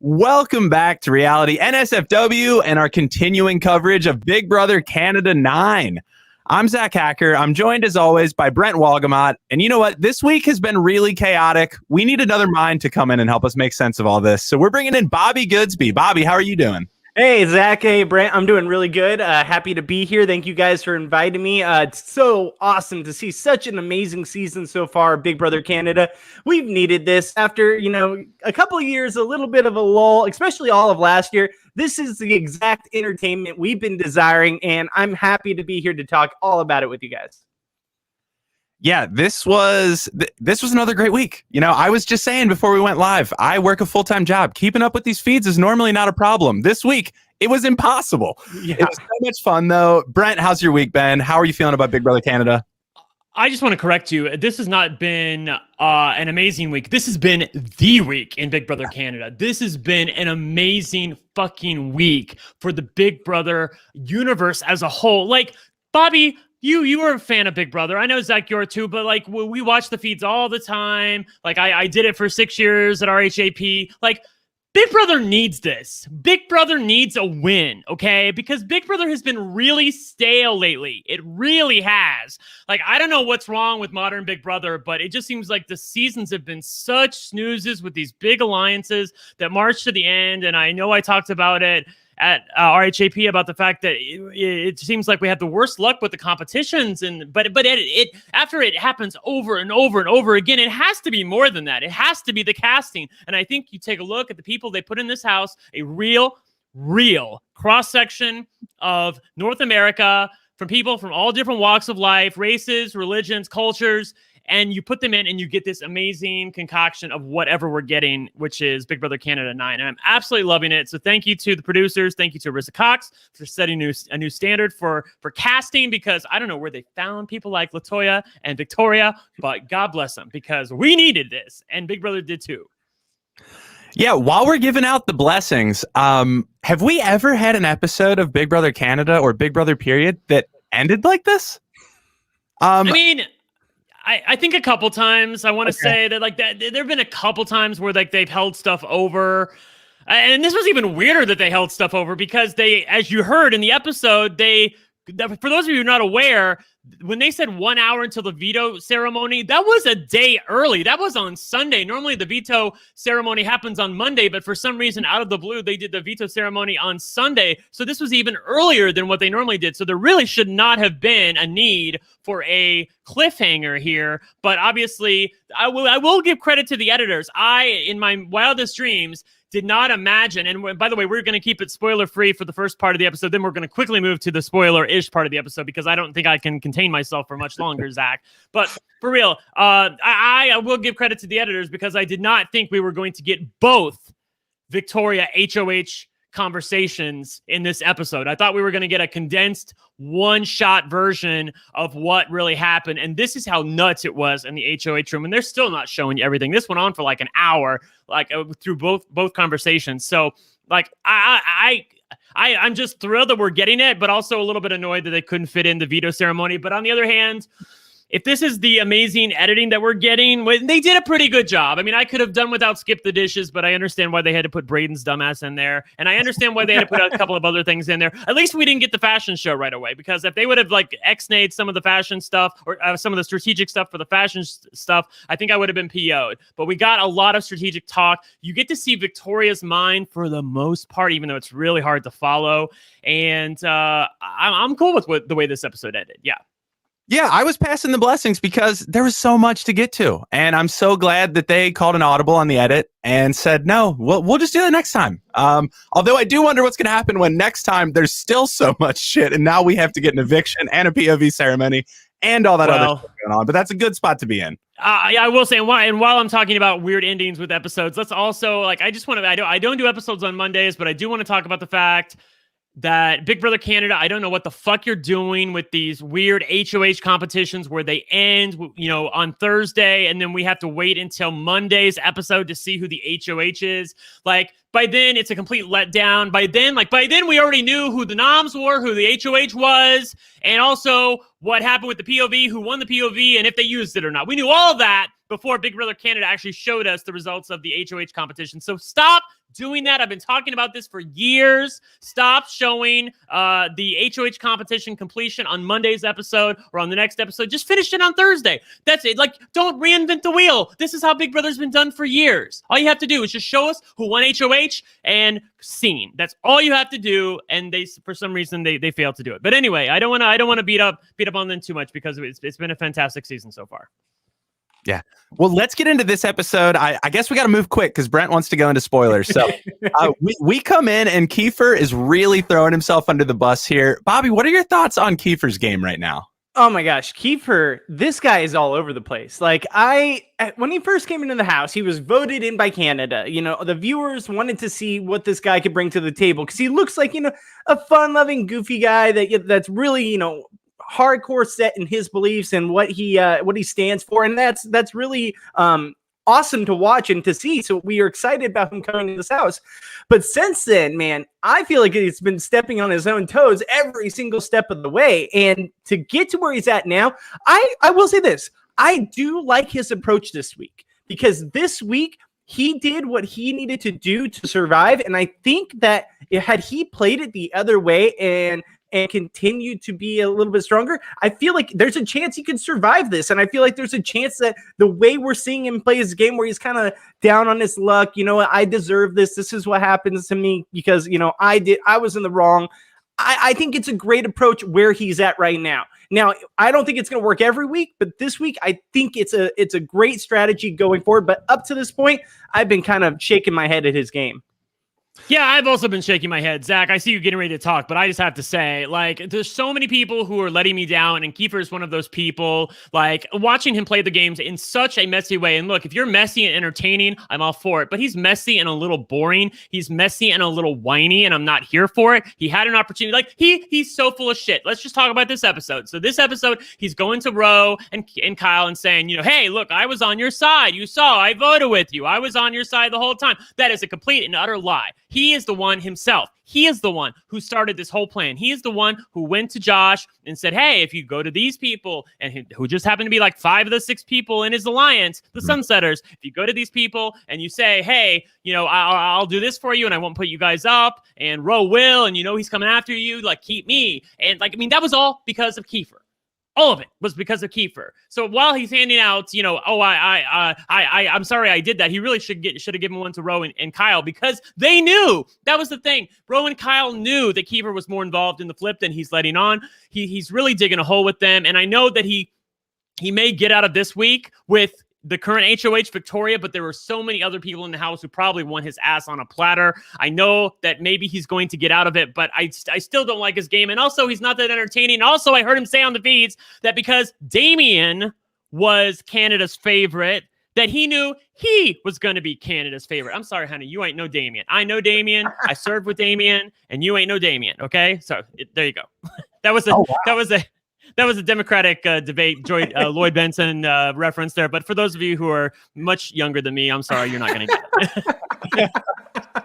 Welcome back to Reality NSFW and our continuing coverage of Big Brother Canada 9. I'm Zack Hacker. I'm joined as always by Brent Wolgamott. And you know what? This week has been really chaotic. We need another mind to come in and help us make sense of all this. So we're bringing in Bobby Goodsby. Bobby, how are you doing? Hey, Zach. Hey, Brent. I'm doing really good. Happy to be here. Thank you guys for inviting me. It's so awesome to see such an amazing season so far, Big Brother Canada. We've needed this after, a couple of years, a little bit of a lull, especially all of last year. This is the exact entertainment we've been desiring, and I'm happy to be here to talk all about it with you guys. Yeah, this was another great week. I was just saying before we went live, I work a full-time job. Keeping up with these feeds is normally not a problem. This week, it was impossible. Yeah. It was so much fun, though. Brent, how's your week been? How are you feeling about Big Brother Canada? I just want to correct you. This has not been an amazing week. This has been the week in Big Brother Canada. This has been an amazing fucking week for the Big Brother universe as a whole. Like, Bobby, you were a fan of Big Brother. I know, Zach, you're too, but like we watch the feeds all the time. Like I did it for 6 years at RHAP. Like, Big Brother needs this. Big Brother needs a win, okay? Because Big Brother has been really stale lately. It really has. Like, I don't know what's wrong with modern Big Brother, but it just seems like the seasons have been such snoozes with these big alliances that march to the end. And I know I talked about it at RHAP about the fact that it seems like we have the worst luck with the competitions, but it after it happens over and over and over again, it has to be more than that. It has to be the casting. And I think you take a look at the people they put in this house, a real cross-section of North America, from people from all different walks of life, races, religions, cultures, and you put them in and you get this amazing concoction of whatever we're getting, which is Big Brother Canada 9. And I'm absolutely loving it. So thank you to the producers. Thank you to Arissa Cox for setting a new standard for casting, because I don't know where they found people like Latoya and Victoria, but God bless them, because we needed this. And Big Brother did too. Yeah, while we're giving out the blessings, have we ever had an episode of Big Brother Canada or Big Brother period that ended like this? I think a couple times. I want to say that there have been a couple times where they've held stuff over. And this was even weirder that they held stuff over, because they, as you heard in the episode, for those of you who are not aware, when they said 1 hour until the veto ceremony, that was a day early. That was on Sunday. Normally the veto ceremony happens on Monday, but for some reason, out of the blue, they did the veto ceremony on Sunday. So this was even earlier than what they normally did. So there really should not have been a need for a cliffhanger here. But obviously, I will give credit to the editors. In my wildest dreams, did not imagine, and by the way, we're going to keep it spoiler-free for the first part of the episode, then we're going to quickly move to the spoiler-ish part of the episode, because I don't think I can contain myself for much longer, Zach. But for real, I will give credit to the editors, because I did not think we were going to get both Victoria HOH conversations in this episode. I thought we were going to get a condensed one-shot version of what really happened, and this is how nuts it was in the HOH room, and they're still not showing you everything. This went on for like an hour, through both conversations. So like I'm just thrilled that we're getting it, but also a little bit annoyed that they couldn't fit in the veto ceremony. But on the other hand, if this is the amazing editing that we're getting, they did a pretty good job. I mean, I could have done without Skip the Dishes, but I understand why they had to put Braden's dumbass in there. And I understand why they had to put a couple of other things in there. At least we didn't get the fashion show right away, because if they would have X-nayed some of the fashion stuff, or some of the strategic stuff for the fashion stuff, I think I would have been PO'd. But we got a lot of strategic talk. You get to see Victoria's mind for the most part, even though it's really hard to follow. And I'm cool with the way this episode ended. Yeah. Yeah, I was passing the blessings because there was so much to get to. And I'm so glad that they called an audible on the edit and said, no, we'll just do that next time. Although I do wonder what's going to happen when next time there's still so much shit. And now we have to get an eviction and a POV ceremony and all that other stuff going on. But that's a good spot to be in. Yeah, I will say, and while I'm talking about weird endings with episodes, let's also, I don't do episodes on Mondays, but I do want to talk about the fact that Big Brother Canada, I don't know what the fuck you're doing with these weird HOH competitions where they end, on Thursday, and then we have to wait until Monday's episode to see who the HOH is. Like, by then, it's a complete letdown. By then, we already knew who the noms were, who the HOH was, and also what happened with the POV, who won the POV, and if they used it or not. We knew all of that before Big Brother Canada actually showed us the results of the HOH competition. So stop doing that. I've been talking about this for years. Stop showing the HOH competition completion on Monday's episode or on the next episode. Just finish it on Thursday. That's it. Like, don't reinvent the wheel. This is how Big Brother's been done for years. All you have to do is just show us who won HOH and scene. That's all you have to do. And they, for some reason, they failed to do it. But anyway, I don't want to beat up on them too much because it's been a fantastic season so far. Yeah. Well, let's get into this episode. I guess we got to move quick because Brent wants to go into spoilers. So we come in and Kiefer is really throwing himself under the bus here. Bobby, what are your thoughts on Kiefer's game right now? Oh my gosh, Kiefer, this guy is all over the place. Like when he first came into the house, he was voted in by Canada. You know, the viewers wanted to see what this guy could bring to the table because he looks like, you know, a fun-loving, goofy guy that's really, you know, hardcore set in his beliefs and what he stands for, and that's really awesome to watch and to see. So we are excited about him coming to this house. But since then, man, I feel like he's been stepping on his own toes every single step of the way. And to get to where he's at now, I will say this: I do like his approach this week because this week he did what he needed to do to survive, and I think that had he played it the other way and continue to be a little bit stronger, I feel like there's a chance he could survive this. And I feel like there's a chance that the way we're seeing him play his game where he's kind of down on his luck, you know, I deserve this. This is what happens to me because, you know, I was in the wrong. I think it's a great approach where he's at right now. Now, I don't think it's going to work every week, but this week, I think it's a great strategy going forward. But up to this point, I've been kind of shaking my head at his game. Yeah, I've also been shaking my head. Zach, I see you getting ready to talk, but I just have to say, like, there's so many people who are letting me down, and Kiefer is one of those people. Like, watching him play the games in such a messy way. And look, if you're messy and entertaining, I'm all for it. But he's messy and a little boring. He's messy and a little whiny, and I'm not here for it. He had an opportunity. Like, he's so full of shit. Let's just talk about this episode. So this episode, he's going to Ro and Kyle and saying, you know, hey, look, I was on your side. You saw, I voted with you. I was on your side the whole time. That is a complete and utter lie. He is the one himself. He is the one who started this whole plan. He is the one who went to Josh and said, hey, if you go to these people, and who just happened to be like 5 of the 6 people in his alliance, the Sunsetters, if you go to these people and you say, hey, you know, I'll do this for you and I won't put you guys up, and Ro will, and you know he's coming after you, like, keep me. And like, I mean, that was all because of Kiefer. All of it was because of Kiefer. So while he's handing out, you know, oh, I'm sorry I did that, he really should have given one to Ro and Kyle because they knew. That was the thing. Ro and Kyle knew that Kiefer was more involved in the flip than he's letting on. He's really digging a hole with them, and I know that he may get out of this week with the current HOH Victoria, but there were so many other people in the house who probably want his ass on a platter. I know that maybe he's going to get out of it, but I still don't like his game. And also, he's not that entertaining. Also, I heard him say on the feeds that because Damien was Canada's favorite, that he knew he was going to be Canada's favorite. I'm sorry, honey, you ain't no Damien. I know Damien. I served with Damien, and you ain't no Damien. Okay, so there you go. That was a Democratic debate, Lloyd Benson reference there. But for those of you who are much younger than me, I'm sorry, you're not going to get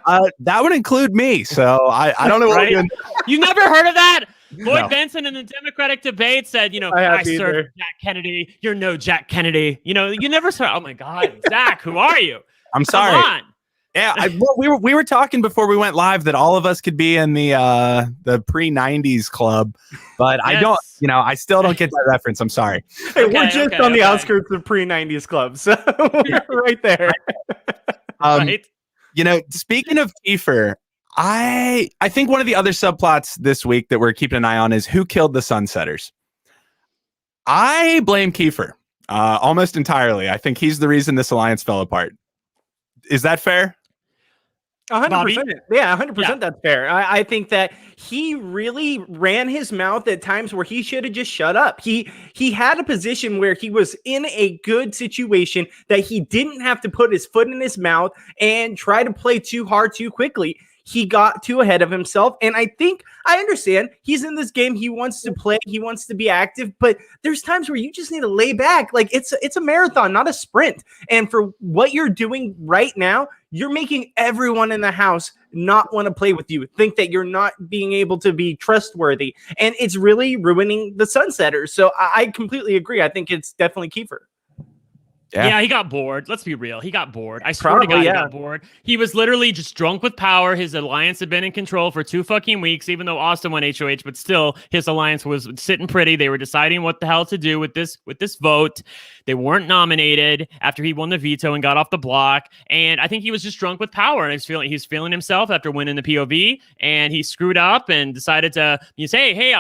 it. That would include me. So I don't know what we're doing. You never heard of that? Lloyd Benson in the Democratic debate said, you know, I served Jack Kennedy. You're no Jack Kennedy. You know, you never saw. Oh, my God. Zach, who are you? I'm sorry. Come on. Yeah, we were talking before we went live that all of us could be in the pre-90s club, but yes. I still don't get that reference. I'm sorry. Hey, we're just on the outskirts of pre-90s club, so we're right there. Right. You know, speaking of Kiefer, I think one of the other subplots this week that we're keeping an eye on is who killed the Sunsetters. I blame Kiefer almost entirely. I think he's the reason this alliance fell apart. Is that fair? 100%. Yeah, 100%. That's fair. I think that he really ran his mouth at times where he should have just shut up. He had a position where he was in a good situation that he didn't have to put his foot in his mouth and try to play too hard too quickly. He got too ahead of himself. And I think I understand he's in this game. He wants to play. He wants to be active. But there's times where you just need to lay back. Like it's a marathon, not a sprint. And for what you're doing right now, you're making everyone in the house not want to play with you, think that you're not being able to be trustworthy. And it's really ruining the Sunsetters. So I completely agree. I think it's definitely Kiefer. Yeah, he got bored. Let's be real. He got bored. I swear to God, he got bored. He was literally just drunk with power. His alliance had been in control for 2 fucking weeks, even though Austin won HOH, but still his alliance was sitting pretty. They were deciding what the hell to do with this vote. They weren't nominated after he won the veto and got off the block. And I think he was just drunk with power. And he's feeling himself after winning the POV. And he screwed up and decided to say, hey,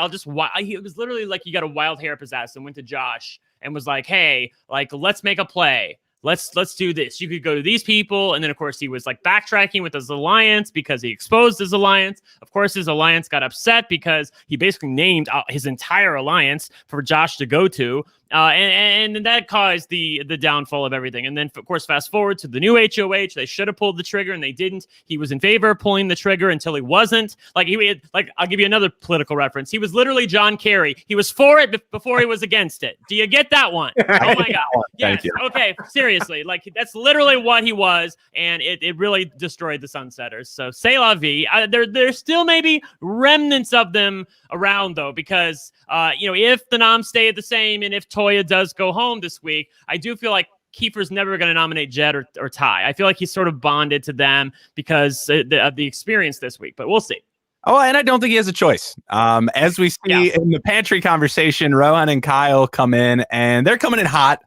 he was literally like, he got a wild hair up his ass and went to Josh and was like, hey, like, let's make a play. Let's do this. You could go to these people. And then, of course, he was like backtracking with his alliance because he exposed his alliance. Of course, his alliance got upset because he basically named his entire alliance for Josh to go to. And that caused the downfall of everything. And then, of course, fast forward to the new HOH. They should have pulled the trigger, and they didn't. He was in favor of pulling the trigger until he wasn't. I'll give you another political reference. He was literally John Kerry. He was for it before he was against it. Do you get that one? Oh, my God. Yes. Okay, seriously. Like, that's literally what he was, and it really destroyed the Sunsetters. So, c'est la vie. There's still maybe remnants of them around, though, because, if the noms stay the same and if Toya does go home this week, I do feel like Kiefer's never going to nominate Jed or Ty. I feel like he's sort of bonded to them because of the experience this week, but we'll see. Oh, and I don't think he has a choice. As we see in the pantry conversation, Rohan and Kyle come in, and they're coming in hot.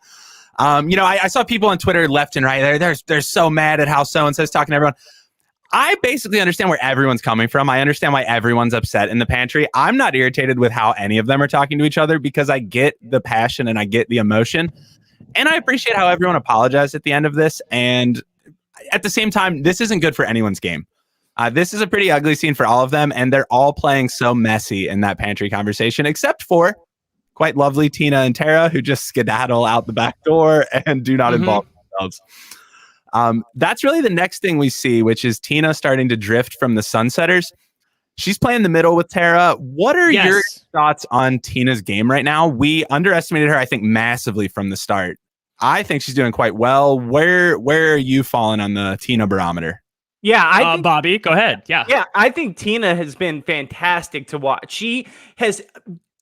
I saw people on Twitter left and right. They're so mad at how so-and-so's talking to everyone. I basically understand where everyone's coming from. I understand why everyone's upset in the pantry. I'm not irritated with how any of them are talking to each other because I get the passion and I get the emotion. And I appreciate how everyone apologized at the end of this. And at the same time, this isn't good for anyone's game. This is a pretty ugly scene for all of them. And they're all playing so messy in that pantry conversation, except for quite lovely Tina and Tara, who just skedaddle out the back door and do not involve themselves. That's really the next thing we see, which is Tina starting to drift from the Sunsetters. She's playing the middle with Tara. What are your thoughts on Tina's game right now? We underestimated her, I think, massively from the start. I think she's doing quite well. Where are you falling on the Tina barometer? Yeah, I think, Bobby, go ahead. Yeah, I think Tina has been fantastic to watch. She has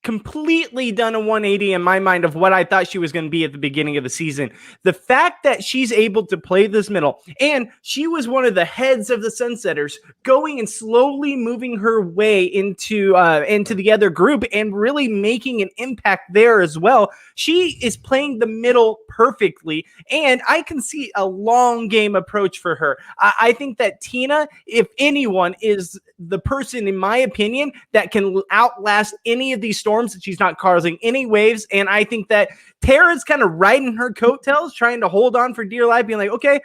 completely done a 180 in my mind of what I thought she was going to be at the beginning of the season. The fact that she's able to play this middle, and she was one of the heads of the Sunsetters, going and slowly moving her way into the other group and really making an impact there as well. She is playing the middle perfectly, and I can see a long game approach for her. I think that Tina, if anyone, is the person, in my opinion, that can outlast any of these storms. That she's not causing any waves, and I think that Tara's kind of riding her coattails, trying to hold on for dear life, being like, okay,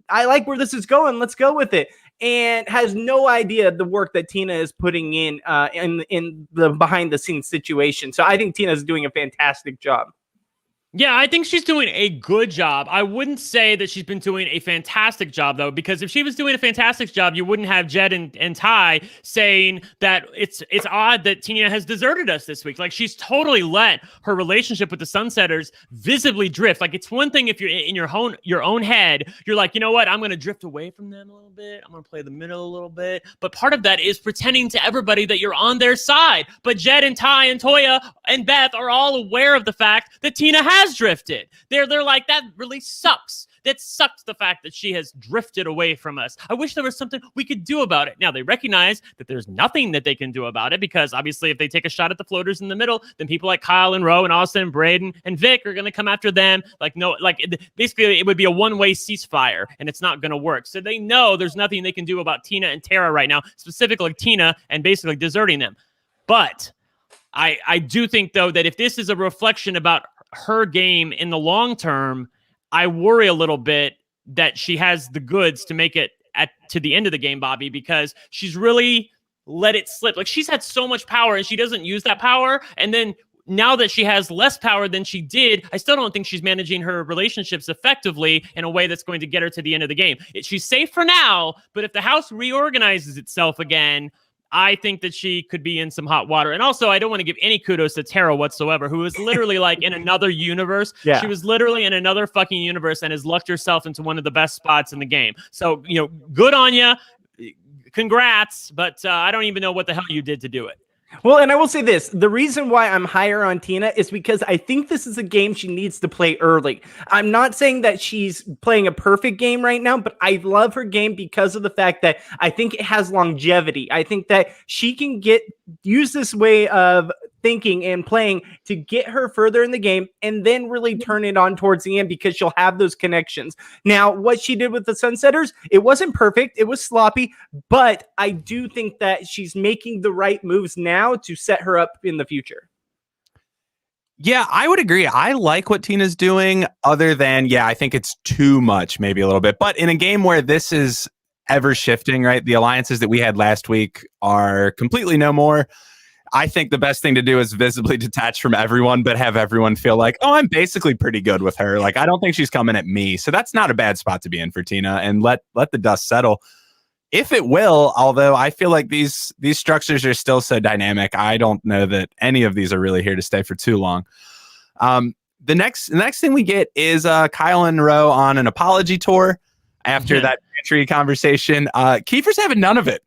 I like where this is going, let's go with it, and has no idea the work that Tina is putting in the behind the scenes situation. So I think Tina's doing a fantastic job. Yeah, I think she's doing a good job. I wouldn't say that she's been doing a fantastic job, though, because if she was doing a fantastic job, you wouldn't have Jed and Ty saying that it's odd that Tina has deserted us this week. Like, she's totally let her relationship with the Sunsetters visibly drift. Like, it's one thing if you're in your own head, you're like, you know what, I'm going to drift away from them a little bit. I'm going to play the middle a little bit. But part of that is pretending to everybody that you're on their side. But Jed and Ty and Toya and Beth are all aware of the fact that Tina has drifted. They're like, that really sucks. That sucks, the fact that she has drifted away from us. I wish there was something we could do about it. Now, they recognize that there's nothing that they can do about it because obviously if they take a shot at the floaters in the middle, then people like Kyle and Ro and Austin and Braden and Vic are going to come after them. Basically it would be a one-way ceasefire and it's not going to work. So they know there's nothing they can do about Tina and Tara right now, specifically Tina, and basically deserting them. But I do think, though, that if this is a reflection about her game in the long term, I worry a little bit that she has the goods to make it to the end of the game, Bobby, because she's really let it slip. Like, she's had so much power and she doesn't use that power. And then now that she has less power than she did, I still don't think she's managing her relationships effectively in a way that's going to get her to the end of the game. She's safe for now, but if the house reorganizes itself again, I think that she could be in some hot water. And also, I don't want to give any kudos to Tara whatsoever, who is literally like in another universe. Yeah. She was literally in another fucking universe and has lucked herself into one of the best spots in the game. So, good on you. Congrats. But I don't even know what the hell you did to do it. Well, and I will say this, the reason why I'm higher on Tina is because I think this is a game she needs to play early. I'm not saying that she's playing a perfect game right now, but I love her game because of the fact that I think it has longevity. I think that she can use this way of thinking and playing to get her further in the game and then really turn it on towards the end because she'll have those connections. Now, what she did with the Sunsetters, it wasn't perfect. It was sloppy, but I do think that she's making the right moves now to set her up in the future. Yeah, I would agree. I like what Tina's doing, other than, I think it's too much, maybe a little bit. But in a game where this is ever shifting, right? The alliances that we had last week are completely no more. I think the best thing to do is visibly detach from everyone, but have everyone feel like, oh, I'm basically pretty good with her. Like, I don't think she's coming at me. So that's not a bad spot to be in for Tina, and let the dust settle. If it will, although I feel like these structures are still so dynamic, I don't know that any of these are really here to stay for too long. The next thing we get is Kyle and Ro on an apology tour after that Pantry conversation. Kiefer's having none of it.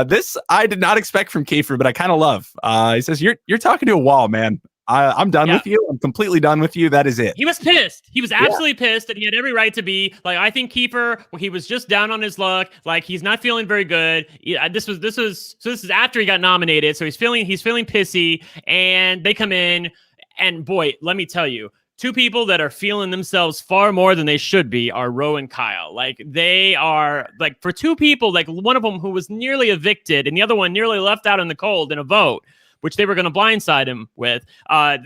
This I did not expect from Kiefer, but I kind of love. He says, "You're talking to a wall, man. I'm done with you. I'm completely done with you. That is it." He was pissed. He was absolutely pissed, and he had every right to be. Like, I think Kiefer, he was just down on his luck. Like, he's not feeling very good. This is after he got nominated, so he's feeling pissy. And they come in, and boy, let me tell you, two people that are feeling themselves far more than they should be are Ro and Kyle. Like, they are, like, for two people, like one of them who was nearly evicted and the other one nearly left out in the cold in a vote, which they were going to blindside him with.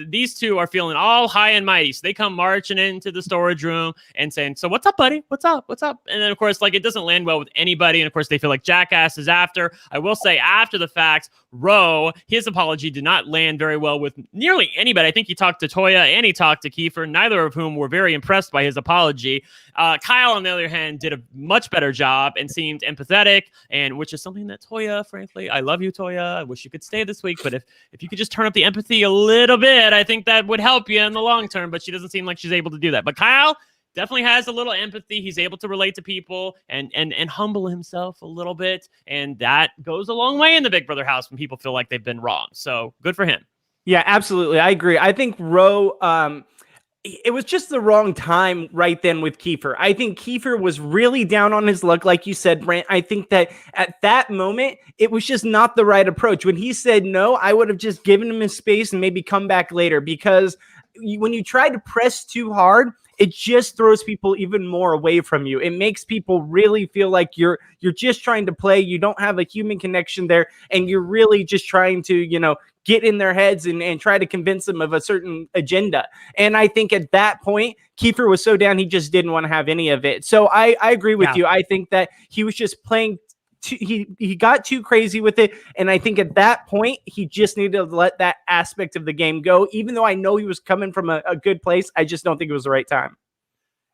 These two are feeling all high and mighty. So they come marching into the storage room and saying, "So what's up, buddy? What's up? What's up?" And then, of course, like, it doesn't land well with anybody. And of course, they feel like jackasses after. I will say, after the fact, Ro, his apology did not land very well with nearly anybody. I think he talked to Toya and he talked to Kiefer, neither of whom were very impressed by his apology. Kyle, on the other hand, did a much better job and seemed empathetic, and which is something that Toya, frankly, I love you, Toya. I wish you could stay this week, but if you could just turn up the empathy a little bit, I think that would help you in the long term, but she doesn't seem like she's able to do that. But Kyle definitely has a little empathy. He's able to relate to people and humble himself a little bit, and that goes a long way in the Big Brother house when people feel like they've been wrong. So good for him. Yeah, absolutely. I agree. I think Ro, it was just the wrong time right then with Kiefer. I think Kiefer was really down on his luck, like you said, Brent. I think that at that moment, it was just not the right approach. When he said no, I would have just given him his space and maybe come back later, because when you try to press too hard, it just throws people even more away from you. It makes people really feel like you're just trying to play. You don't have a human connection there, and you're really just trying to, get in their heads and try to convince them of a certain agenda. And I think at that point, Kiefer was so down, he just didn't want to have any of it. So I agree with you. I think that he was just playing he got too crazy with it, and I think at that point he just needed to let that aspect of the game go. Even though I know he was coming from a good place, I just don't think it was the right time.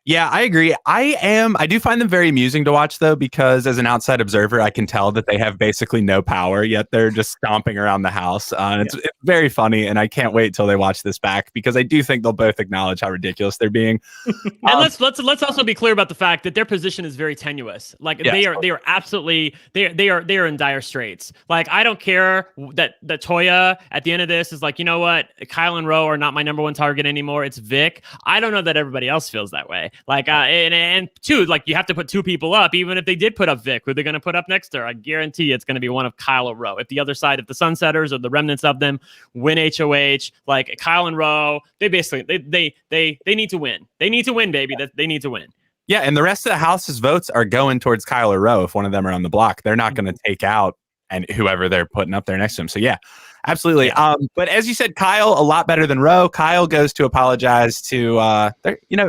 Yeah, I agree. I do find them very amusing to watch, though, because as an outside observer, I can tell that they have basically no power, yet they're just stomping around the house. It's very funny, and I can't wait till they watch this back, because I do think they'll both acknowledge how ridiculous they're being. And let's also be clear about the fact that their position is very tenuous. Like, they are absolutely they are in dire straits. Like, I don't care that Toya at the end of this is like, you know what, Kyle and Ro are not my number one target anymore. It's Vic. I don't know that everybody else feels that way. Like, and two, like, you have to put two people up. Even if they did put up Vic, who they're going to put up next to her, I guarantee it's going to be one of Kyle or Ro. If the other side, if the Sunsetters or the remnants of them win HOH, like Kyle and Ro, they basically they need to win. They need to win, baby. They need to win. Yeah, and the rest of the house's votes are going towards Kyle or Ro. If one of them are on the block, they're not going to take out and whoever they're putting up there next to him. So yeah, absolutely. But as you said, Kyle, a lot better than Ro. Kyle goes to apologize to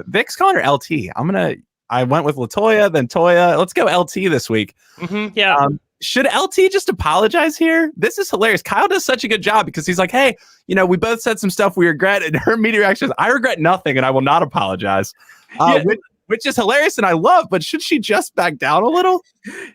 Vic's calling her LT. I went with Latoya, then Toya. Let's go LT this week. Mm-hmm, yeah. Should LT just apologize here? This is hilarious. Kyle does such a good job, because he's like, hey, we both said some stuff we regret, and her immediate reaction is, I regret nothing and I will not apologize. Which is hilarious and I love, but should she just back down a little?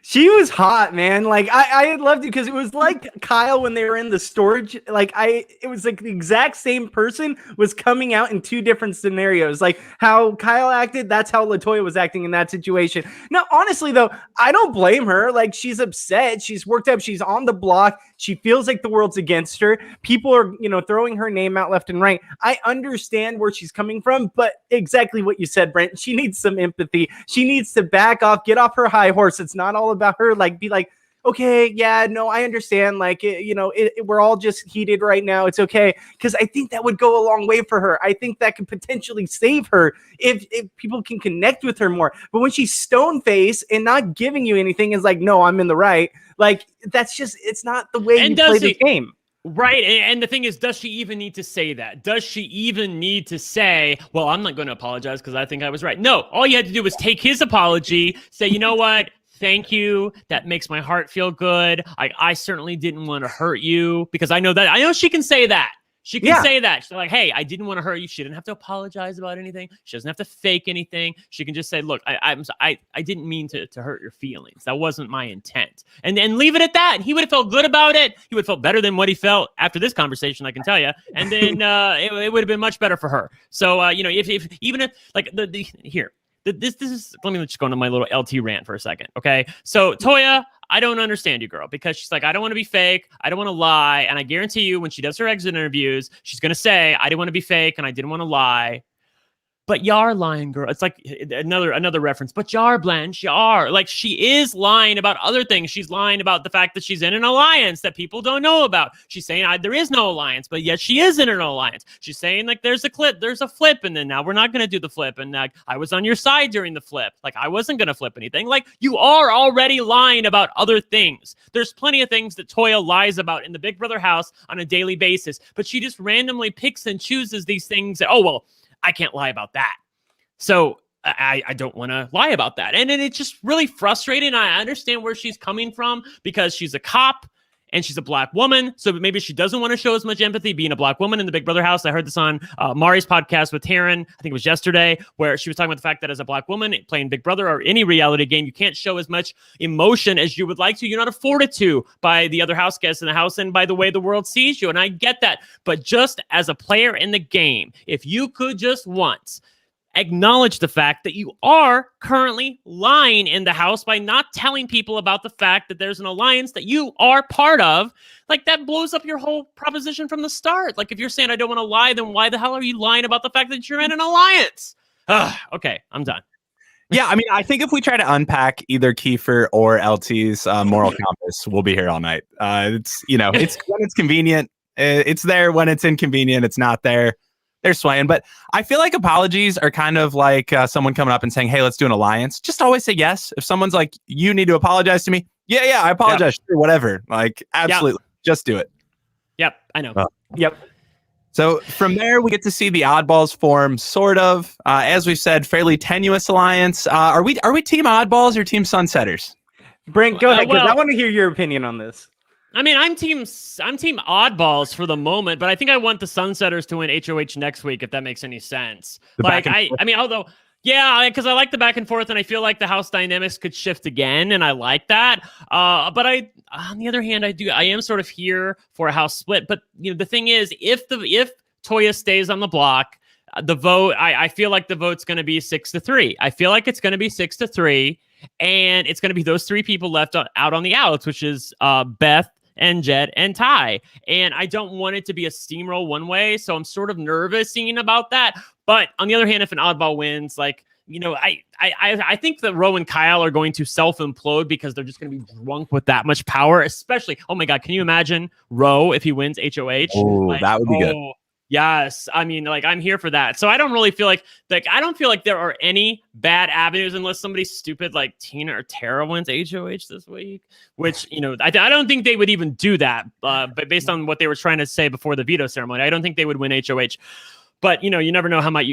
She was hot, man. Like, I had loved it, because it was like Kyle when they were in the storage. Like, it was like the exact same person was coming out in two different scenarios. Like, how Kyle acted, that's how Latoya was acting in that situation. Now, honestly, though, I don't blame her. Like, she's upset. She's worked up. She's on the block. She feels like the world's against her. People are, throwing her name out left and right. I understand where she's coming from, but exactly what you said, Brent. She needs some empathy. She needs to back off, get off her high horse. It's not all about her. Like, be like, okay, yeah, no, I understand. Like, we're all just heated right now. It's okay. Because I think that would go a long way for her. I think that could potentially save her if people can connect with her more. But when she's stone faced and not giving you anything, is like, no, I'm in the right. Like, that's just, it's not the way you play the game. Right. And the thing is, does she even need to say that? Does she even need to say, well, I'm not going to apologize because I think I was right? No, all you had to do was take his apology, say, you know what? Thank you. That makes my heart feel good. I certainly didn't want to hurt you because I know she can say that. She can say that. She's like, hey, I didn't want to hurt you. She didn't have to apologize about anything. She doesn't have to fake anything. She can just say, look, I didn't mean to hurt your feelings. That wasn't my intent. And leave it at that. And he would have felt good about it. He would have felt better than what he felt after this conversation, I can tell you. And then it would have been much better for her. So, if even if like here. This is, let me just go into my little LT rant for a second. Okay. So Toya, I don't understand you, girl, because she's like, I don't want to be fake. I don't want to lie. And I guarantee you when she does her exit interviews, she's going to say, I didn't want to be fake and I didn't want to lie. But you are lying, girl. It's like another reference. But you are, Blanche. You are. Like, she is lying about other things. She's lying about the fact that she's in an alliance that people don't know about. She's saying there is no alliance, but yet she is in an alliance. She's saying, like, there's a flip, and then now we're not going to do the flip. And I was on your side during the flip. Like, I wasn't going to flip anything. Like, you are already lying about other things. There's plenty of things that Toya lies about in the Big Brother house on a daily basis, but she just randomly picks and chooses these things that, oh, well, I can't lie about that. So I don't want to lie about that. And then it's just really frustrating. I understand where she's coming from because she's a cop and she's a black woman. So maybe she doesn't want to show as much empathy being a black woman in the Big Brother house. I heard this on Mari's podcast with Taryn. I think it was yesterday, where she was talking about the fact that as a black woman playing Big Brother or any reality game, you can't show as much emotion as you would like to. You're not afforded to by the other house guests in the house and by the way the world sees you. And I get that. But just as a player in the game, if you could just once acknowledge the fact that you are currently lying in the house by not telling people about the fact that there's an alliance that you are part of, like, that blows up your whole proposition from the start. Like, if you're saying I don't want to lie, then why the hell are you lying about the fact that you're in an alliance? Okay, I'm done. Yeah, I mean, I think if we try to unpack either Kiefer or LT's moral compass, we'll be here all night. It's when it's convenient. It's there when it's inconvenient. It's not there. They're swaying. But I feel like apologies are kind of like someone coming up and saying, hey, let's do an alliance. Just always say yes. If someone's like, you need to apologize to me. Yeah, I apologize. Sure, whatever. Like, absolutely. Just do it. Yep, I know. Yep. So from there, we get to see the oddballs form, sort of. As we said, fairly tenuous alliance. Are we team oddballs or team sunsetters? Brent, go ahead, because I want to hear your opinion on this. I mean, I'm team oddballs for the moment, but I think I want the Sunsetters to win HOH next week, if that makes any sense. Because I like the back and forth, and I feel like the house dynamics could shift again, and I like that. But on the other hand, I am sort of here for a house split. But the thing is, if Toya stays on the block, the vote, I feel like the vote's going to be 6-3. I feel like it's going to be 6-3, and it's going to be those three people left out on the outs, which is Beth and Jed and Ty. And I don't want it to be a steamroll one way, so I'm sort of nervous seeing about that. But on the other hand, if an oddball wins, like, I think that Ro and Kyle are going to self-implode because they're just going to be drunk with that much power, especially, oh my God, can you imagine Ro if he wins HOH? Oh, that would be good. Yes, I mean, like, I'm here for that. So I don't really feel like I don't feel like there are any bad avenues unless somebody stupid like Tina or Tara wins HOH this week, which, I don't think they would even do that. But based on what they were trying to say before the veto ceremony, I don't think they would win HOH. But, you never know how much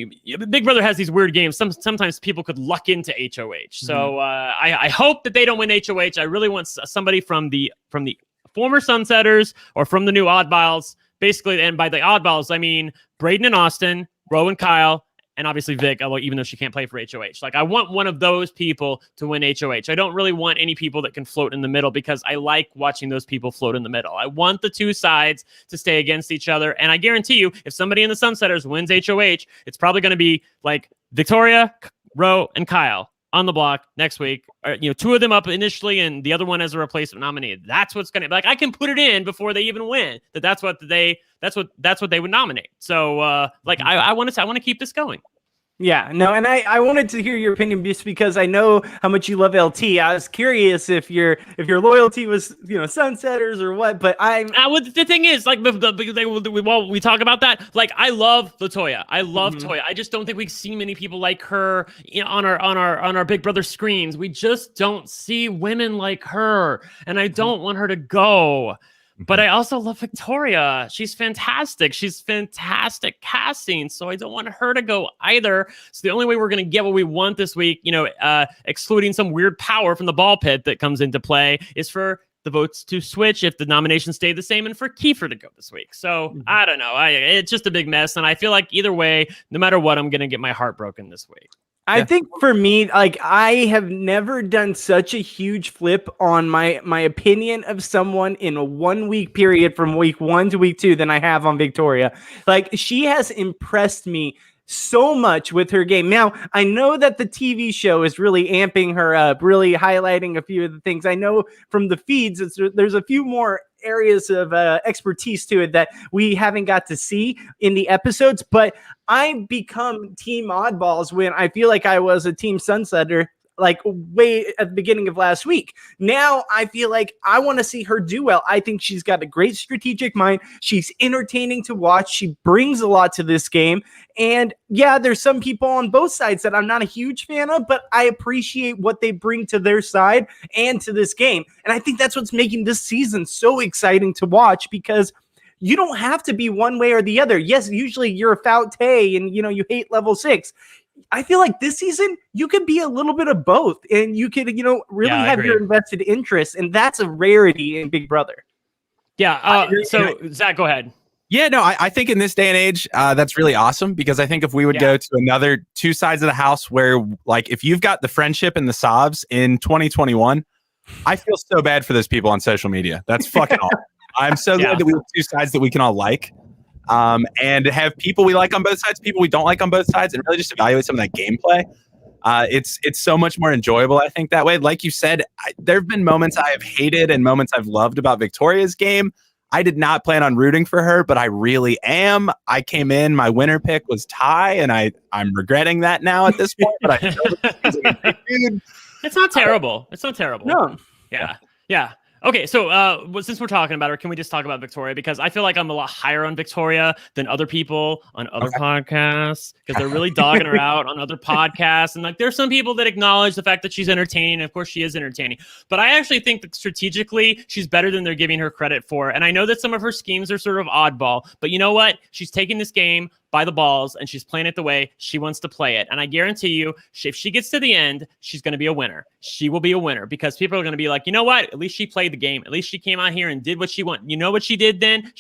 Big Brother has these weird games. Sometimes people could luck into HOH. So I hope that they don't win HOH. I really want somebody from the former Sunsetters or from the new Oddballs. Basically, and by the oddballs, I mean Braden and Austin, Ro and Kyle, and obviously Vic, even though she can't play for HOH. Like, I want one of those people to win HOH. I don't really want any people that can float in the middle because I like watching those people float in the middle. I want the two sides to stay against each other. And I guarantee you, if somebody in the Sunsetters wins HOH, it's probably going to be like Victoria, Ro, and Kyle on the block next week. Or, two of them up initially, and the other one as a replacement nominee. That's what's gonna like. I can put it in before they even win. That's what they would nominate. So I want to keep this going. Yeah, no, and I wanted to hear your opinion just because I know how much you love LT. I was curious if your loyalty was Sunsetters or what, but the thing is, like, while we talk about that, like, I love Latoya. I love Toya. I just don't think we see many people like her on our Big Brother screens. We just don't see women like her, and I don't want her to go. But I also love Victoria. She's fantastic. She's fantastic casting. So I don't want her to go either. So the only way we're going to get what we want this week, excluding some weird power from the ball pit that comes into play, is for the votes to switch if the nominations stay the same and for Kiefer to go this week. So I don't know. It's just a big mess. And I feel like either way, no matter what, I'm going to get my heart broken this week. I think for me, like, I have never done such a huge flip on my opinion of someone in a 1 week period from week 1 to week 2 than I have on Victoria. Like, she has impressed me so much with her game. Now, I know that the TV show is really amping her up, really highlighting a few of the things. I know from the feeds, there's a few more areas of expertise to it that we haven't got to see in the episodes, but I become team oddballs when I feel like I was a team Sunsetter like way at the beginning of last week. Now I feel like I want to see her do well. I think she's got a great strategic mind. She's entertaining to watch. She brings a lot to this game. And yeah, there's some people on both sides that I'm not a huge fan of, but I appreciate what they bring to their side and to this game. And I think that's what's making this season so exciting to watch, because you don't have to be one way or the other. Yes, usually you're a Faute and you hate level 6. I feel like this season you could be a little bit of both, and you could, really have your invested interest, and that's a rarity in Big Brother. Yeah. So Zach, go ahead. Yeah, no, I think in this day and age, that's really awesome, because I think if we would go to another two sides of the house where, like, if you've got the friendship and the sobs in 2021, I feel so bad for those people on social media. That's fucking awesome. I'm so glad that we have two sides that we can all like. And have people we like on both sides, people we don't like on both sides, and really just evaluate some of that gameplay. It's so much more enjoyable, I think, that way. Like you said, there have been moments I have hated and moments I've loved about Victoria's game. I did not plan on rooting for her, but I really am. I came in, my winner pick was Ty, and I'm regretting that now at this point. But I dude. It's not terrible. It's not terrible. No. Yeah. Okay, so since we're talking about her, can we just talk about Victoria? Because I feel like I'm a lot higher on Victoria than other people on other podcasts, because they're really dogging her out on other podcasts. And like, there's some people that acknowledge the fact that she's entertaining. And of course, she is entertaining. But I actually think that strategically, she's better than they're giving her credit for. And I know that some of her schemes are sort of oddball, but you know what? She's taking this game by the balls, and she's playing it the way she wants to play it. And I guarantee you, if she gets to the end, she's going to be a winner. She will be a winner, because people are going to be like, you know what? At least she played the game. At least she came out here and did what she wanted. You know what she did then?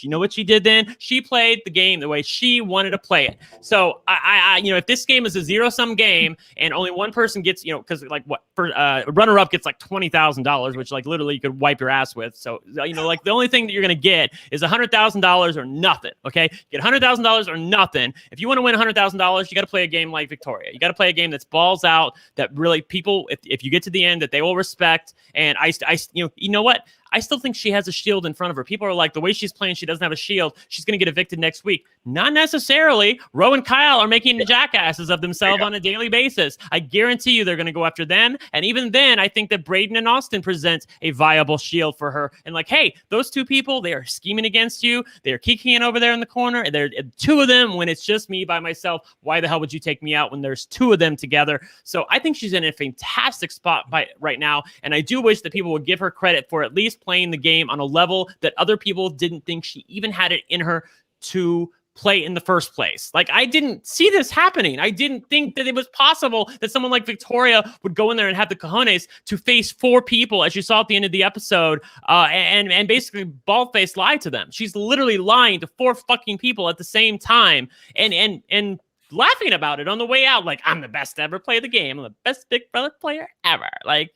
She played the game the way she wanted to play it. So I if this game is a zero-sum game and only one person gets, because like what for runner-up gets like $20,000, which like literally you could wipe your ass with. So like the only thing that you're going to get is $100,000 or nothing. Okay, get $100,000 or nothing. If you want to win $100,000, you got to play a game like Victoria. You got to play a game that's balls out, that really people, if you get to the end, that they will respect. And I you know what? I still think she has a shield in front of her. People are like, the way she's playing, she doesn't have a shield. She's going to get evicted next week. Not necessarily. Ro and Kyle are making jackasses of themselves on a daily basis. I guarantee you they're going to go after them. And even then, I think that Braden and Austin present a viable shield for her. And like, hey, those two people, they are scheming against you. They're kikiing over there in the corner. And they're two of them when it's just me by myself. Why the hell would you take me out when there's two of them together? So I think she's in a fantastic spot right now. And I do wish that people would give her credit for at least playing the game on a level that other people didn't think she even had it in her to play in the first place. Like, I didn't see this happening. I didn't think that it was possible that someone like Victoria would go in there and have the cojones to face four people, as you saw at the end of the episode, and basically bald-faced lie to them. She's literally lying to four fucking people at the same time. And laughing about it on the way out. Like, I'm the best to ever play the game. I'm the best Big Brother player ever. Like,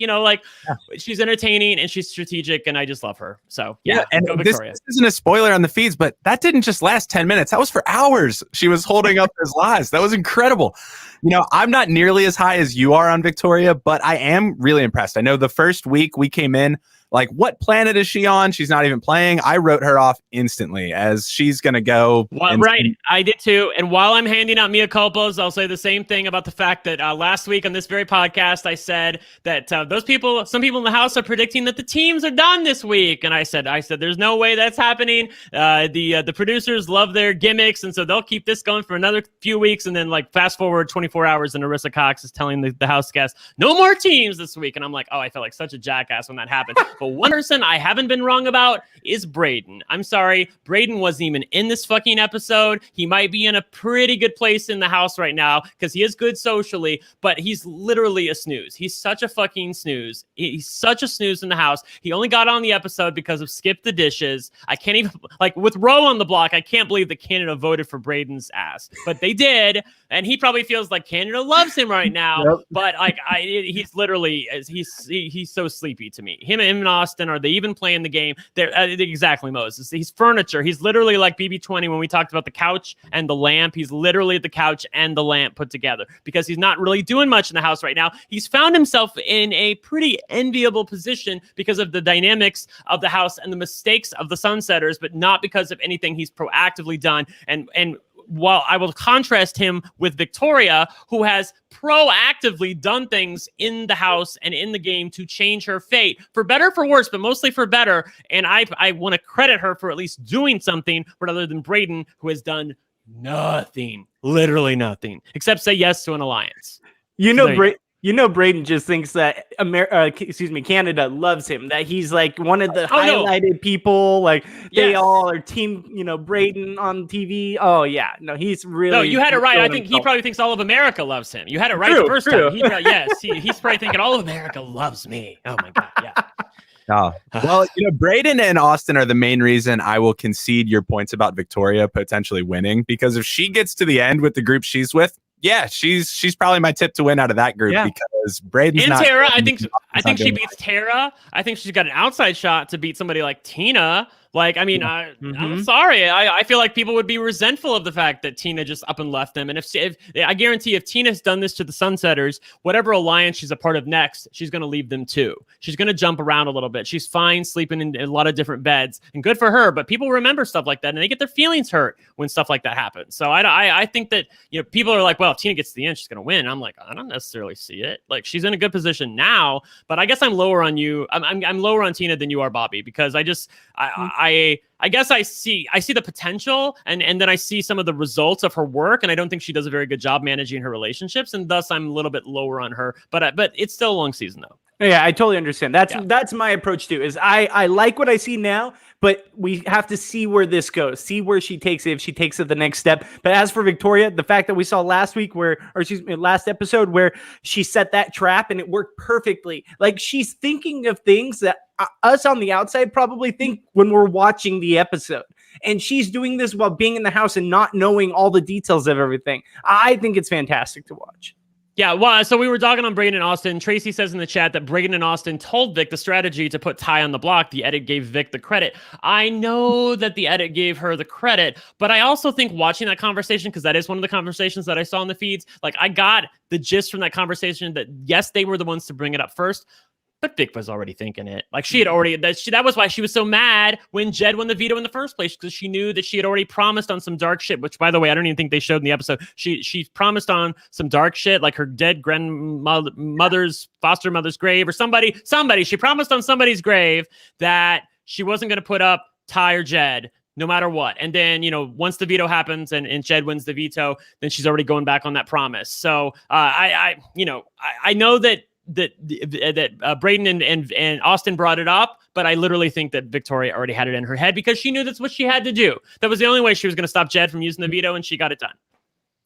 she's entertaining and she's strategic, and I just love her. So yeah, and go this Victoria. isn't a spoiler on the feeds, but that didn't just last 10 minutes. That was for hours. She was holding up his lies. That was incredible. I'm not nearly as high as you are on Victoria, but I am really impressed. I know the first week we came in, like, what planet is she on? She's not even playing. I wrote her off instantly as she's going to go. Right. I did too. And while I'm handing out mea culpas, I'll say the same thing about the fact that last week on this very podcast, I said that some people in the house are predicting that the teams are done this week. And I said, there's no way that's happening. The producers love their gimmicks. And so they'll keep this going for another few weeks. And then fast forward 24 hours and Arissa Cox is telling the house guests, no more teams this week. And I'm like, oh, I felt like such a jackass when that happened. But one person I haven't been wrong about is Braden. I'm sorry. Braden wasn't even in this fucking episode. He might be in a pretty good place in the house right now because he is good socially, but he's literally a snooze. He's such a fucking snooze. He's such a snooze in the house. He only got on the episode because of Skip the Dishes. I can't even, with Roe on the block, I can't believe that Canada voted for Braden's ass, but they did. And he probably feels like Canada loves him right now. Yep. But he's literally, he's so sleepy to me. Him and Austin, are they even playing the game? They're exactly, Moses. He's furniture. He's literally like BB20 when we talked about the couch and the lamp. He's literally the couch and the lamp put together because he's not really doing much in the house right now. He's found himself in a pretty enviable position because of the dynamics of the house and the mistakes of the Sunsetters, but not because of anything he's proactively done. And while I will contrast him with Victoria, who has proactively done things in the house and in the game to change her fate, for better or for worse, but mostly for better. And I want to credit her for at least doing something rather than Braden, who has done nothing, literally nothing, except say yes to an alliance. Braden just thinks that Canada loves him, that he's like one of the highlighted people. Like they all are team, Braden on TV. Oh yeah. No, he's really. No, you had it right. I think he probably thinks all of America loves him. You had it right the first time. He's probably thinking all of America loves me. Oh my God. Yeah. Oh. Well, Braden and Austin are the main reason I will concede your points about Victoria potentially winning, because if she gets to the end with the group she's with, yeah, she's probably my tip to win out of that group because Braden's and not. Tara, I think she beats Tara. I think she's got an outside shot to beat somebody like Tina. I'm sorry. I feel like people would be resentful of the fact that Tina just up and left them. And if I guarantee if Tina's done this to the Sunsetters, whatever alliance she's a part of next, she's going to leave them too. She's going to jump around a little bit. She's fine sleeping in a lot of different beds, and good for her. But people remember stuff like that, and they get their feelings hurt when stuff like that happens. So I think that people are like, well, if Tina gets to the end, she's going to win. I'm like, I don't necessarily see it. Like, she's in a good position now, but I guess I'm lower on you. I'm lower on Tina than you are, Bobby, because I guess I see the potential and then I see some of the results of her work, and I don't think she does a very good job managing her relationships, and thus I'm a little bit lower on her. But it's still a long season though. Yeah, I totally understand. That's my approach too. Is I like what I see now, but we have to see where this goes. See where she takes it, if she takes it the next step. But as for Victoria, the fact that we saw last episode where she set that trap and it worked perfectly. Like, she's thinking of things that us on the outside probably think when we're watching the episode. And she's doing this while being in the house and not knowing all the details of everything. I think it's fantastic to watch. Yeah, well, so we were talking on Braden and Austin. Tracy says in the chat that Braden and Austin told Vic the strategy to put Ty on the block. The edit gave Vic the credit. I know that the edit gave her the credit, but I also think watching that conversation, because that is one of the conversations that I saw in the feeds, like, I got the gist from that conversation that, yes, they were the ones to bring it up first, but Vic was already thinking it. Like, she had already, that was why she was so mad when Jed won the veto in the first place, because she knew that she had already promised on some dark shit, which, by the way, I don't even think they showed in the episode. She promised on some dark shit, like her dead foster mother's grave, or somebody, she promised on somebody's grave that she wasn't going to put up Ty or Jed no matter what. And then, once the veto happens and Jed wins the veto, then she's already going back on that promise. So I know that Braden and Austin brought it up, but I literally think that Victoria already had it in her head because she knew that's what she had to do. That was the only way she was going to stop Jed from using the veto, and she got it done.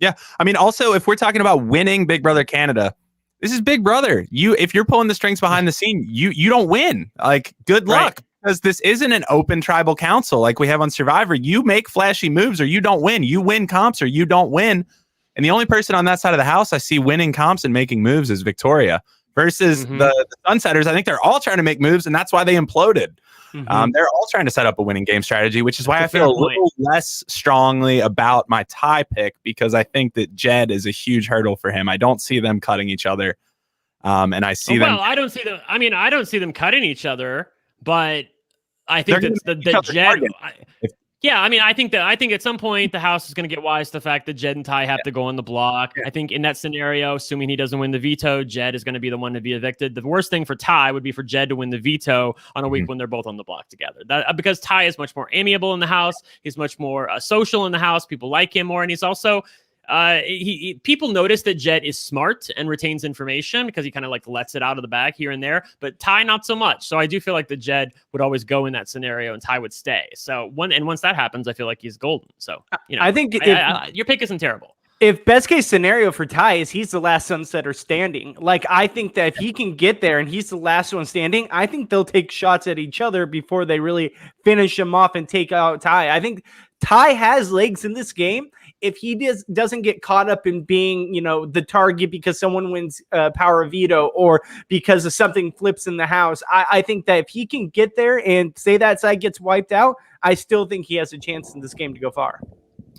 Yeah. I mean, also, if we're talking about winning Big Brother Canada, this is Big Brother. If you're pulling the strings behind the scene, you don't win. Like, good luck. Right. Because this isn't an open tribal council like we have on Survivor. You make flashy moves or you don't win. You win comps or you don't win. And the only person on that side of the house I see winning comps and making moves is Victoria versus the Sunsetters. I think they're all trying to make moves, and that's why they imploded. They're all trying to set up a winning game strategy, which is why I feel a little less strongly about my Ty pick, because I think that Jed is a huge hurdle for him. I don't see them cutting each other. And I see them. Well, I don't see them. I mean, I don't see them cutting each other, but I think that Jed. Yeah, I mean, I think at some point the house is going to get wise to the fact that Jed and Ty have to go on the block. I think in that scenario, assuming he doesn't win the veto, Jed is going to be the one to be evicted. The worst thing for Ty would be for Jed to win the veto on a week when they're both on the block together. Because Ty is much more amiable in the house. He's much more social in the house. People like him more, and he's also people notice that Jed is smart and retains information because he kind of like lets it out of the bag here and there, but Ty not so much. So I do feel like the Jed would always go in that scenario and Ty would stay. So once that happens, I feel like he's golden. So I think your pick isn't terrible. If best case scenario for Ty is he's the last Sunsetter standing, like I think that if he can get there and he's the last one standing, I think they'll take shots at each other before they really finish him off and take out Ty. I think Ty has legs in this game. If he doesn't get caught up in being, the target because someone wins power of veto or because of something flips in the house, I think that if he can get there and say that side gets wiped out, I still think he has a chance in this game to go far.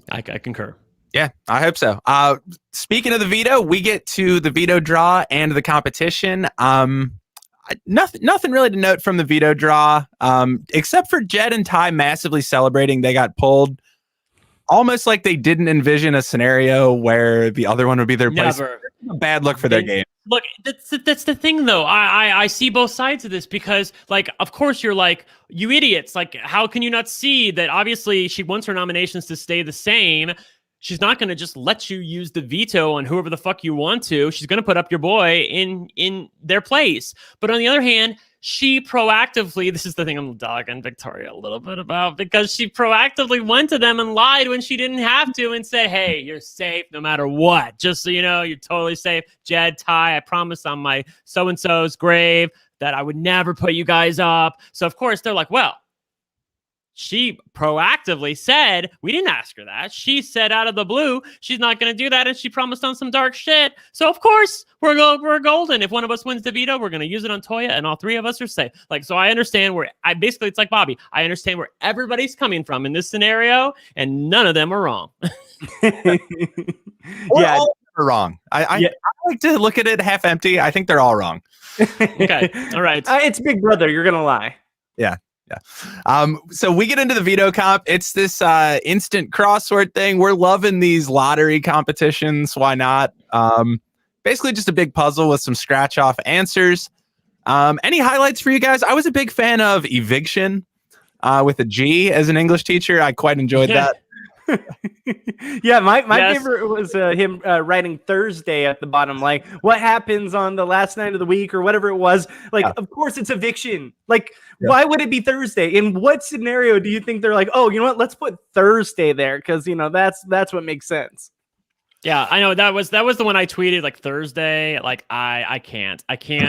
I concur. Yeah, I hope so. Speaking of the veto, we get to the veto draw and the competition. Nothing really to note from the veto draw, except for Jed and Ty massively celebrating. They got pulled. Almost like they didn't envision a scenario where the other one would be their place. A bad look for their game. Look, that's the thing, though. I see both sides of this because, like, of course you're like, you idiots. Like, how can you not see that obviously she wants her nominations to stay the same? She's not going to just let you use the veto on whoever the fuck you want to. She's going to put up your boy in their place. But on the other hand, she proactively, this is the thing I'm dogging Victoria a little bit about, because she proactively went to them and lied when she didn't have to and said, hey, you're safe no matter what. Just so you know, you're totally safe. Jed, Ty, I promise on my so-and-so's grave that I would never put you guys up. So, of course, they're like, well, she proactively said, we didn't ask her that. She said out of the blue, she's not going to do that. And she promised on some dark shit. So of course we're golden. If one of us wins the veto, we're going to use it on Toya and all three of us are safe. Like, so I understand basically it's like Bobby. I understand where everybody's coming from in this scenario and none of them are wrong. Yeah. All are wrong. I like to look at it half empty. I think they're all wrong. Okay. All right. It's Big Brother. You're going to lie. Yeah. Yeah. So we get into the veto comp. It's this instant crossword thing. We're loving these lottery competitions. Why not? Basically just a big puzzle with some scratch off answers. Any highlights for you guys? I was a big fan of Eviction with a G as an English teacher. I quite enjoyed that. Yeah, my favorite was him writing Thursday at the bottom, like what happens on the last night of the week or whatever it was. Like, Of course it's eviction. Like, why would it be Thursday? In what scenario do you think they're like, oh, you know what? Let's put Thursday there because that's what makes sense. Yeah, I know that was the one I tweeted like Thursday. Like I can't.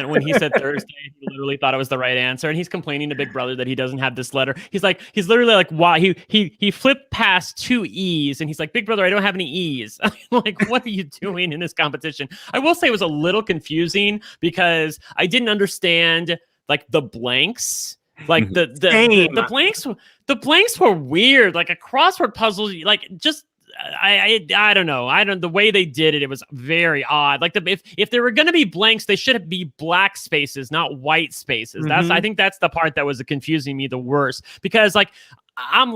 When he said Thursday, he literally thought it was the right answer, and he's complaining to Big Brother that he doesn't have this letter. He's literally like, why? He flipped past 2 E's, and he's like, Big Brother, I don't have any E's. Like, what are you doing in this competition? I will say it was a little confusing because I didn't understand like the blanks. Like the blanks were weird. Like a crossword puzzle. Like just. I don't know. The way they did it, it was very odd. Like if there were going to be blanks, they should be black spaces, not white spaces. I think that's the part that was confusing me the worst because like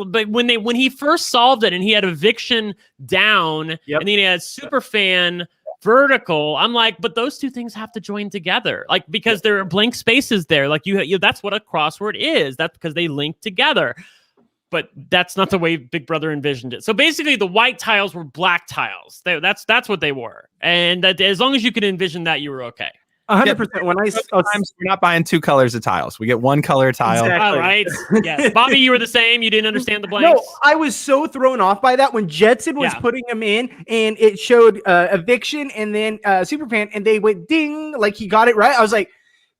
but when he first solved it and he had eviction down and then he had super fan vertical, I'm like, but those two things have to join together, like because there are blank spaces there. Like you that's what a crossword is. That's because they link together. But that's not the way Big Brother envisioned it. So basically, the white tiles were black tiles. That's what they were. And that as long as you could envision that, you were okay. 100%. When sometimes we're not buying 2 colors of tiles. We get 1 color tile. Exactly. All right. Yes. Bobby, you were the same. You didn't understand the blanks. No, I was so thrown off by that when Jetson was putting them in, and it showed eviction and then Superfan, and they went ding, like he got it right. I was like,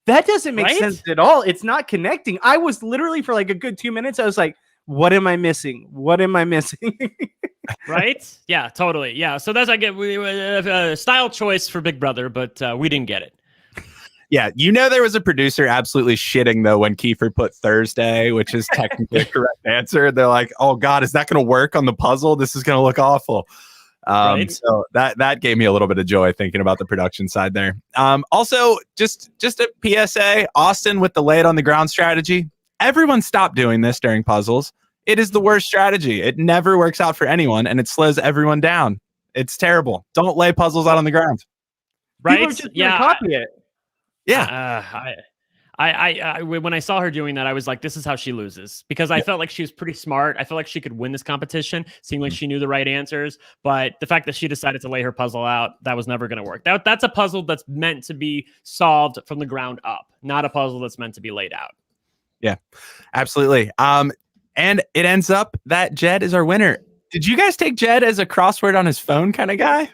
that doesn't make sense at all. It's not connecting. I was literally for like a good 2 minutes. I was like, what am I missing? What am I missing? Right? Yeah, totally. Yeah. So that's like a style choice for Big Brother, but we didn't get it. Yeah, there was a producer absolutely shitting though when Kiefer put Thursday, which is technically the correct answer. They're like, "Oh God, is that going to work on the puzzle? This is going to look awful." Right? So that gave me a little bit of joy thinking about the production side there. Also, just a PSA: Austin with the lay it on the ground strategy. Everyone stop doing this during puzzles. It is the worst strategy. It never works out for anyone, and it slows everyone down. It's terrible. Don't lay puzzles out on the ground. Right? People are just gonna copy it. Yeah. I when I saw her doing that, I was like, this is how she loses, because I felt like she was pretty smart. I felt like she could win this competition. Seemed like she knew the right answers, but the fact that she decided to lay her puzzle out, that was never going to work. That's a puzzle that's meant to be solved from the ground up, not a puzzle that's meant to be laid out. Yeah, absolutely. And it ends up that Jed is our winner. Did you guys take Jed as a crossword on his phone kind of guy?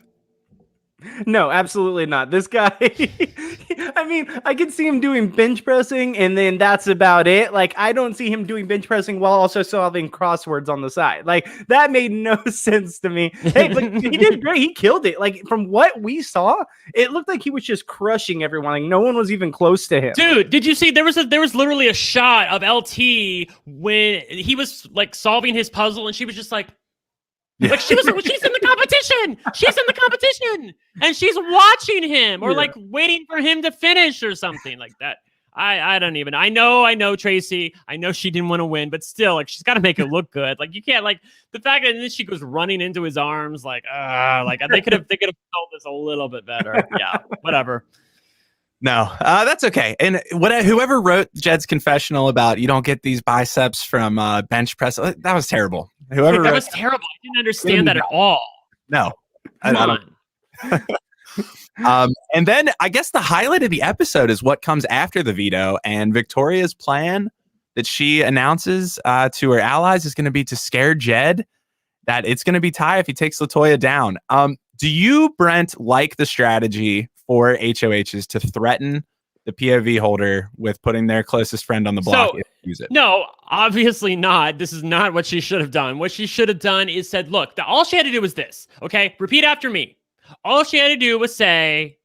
No, absolutely not. This guy, I mean, I can see him doing bench pressing and then that's about it. Like, I don't see him doing bench pressing while also solving crosswords on the side. Like, that made no sense to me. Hey, but he did great. He killed it. Like, from what we saw, it looked like he was just crushing everyone. Like, no one was even close to him. Dude, did you see there was literally a shot of LT when he was like solving his puzzle and she was just like, like she's in the competition. She's in the competition, and she's watching him or like waiting for him to finish or something like that. I don't even. I know Tracy. I know she didn't want to win, but still, like she's got to make it look good. Like you can't like the fact that then she goes running into his arms. Like they could have told this a little bit better. Yeah, whatever. No, that's okay. And whoever wrote Jed's confessional about you don't get these biceps from bench press, that was terrible. Whoever that was terrible. I didn't understand that at all. No, Come on. And then I guess the highlight of the episode is what comes after the veto, and Victoria's plan that she announces to her allies is going to be to scare Jed that it's going to be Ty if he takes Latoya down. Do you, Brent, like the strategy for HOHs to threaten the POV holder with putting their closest friend on the block if they use it? No, obviously not. This is not what she should have done. What she should have done is said, look, all she had to do was this. Okay, repeat after me. All she had to do was say,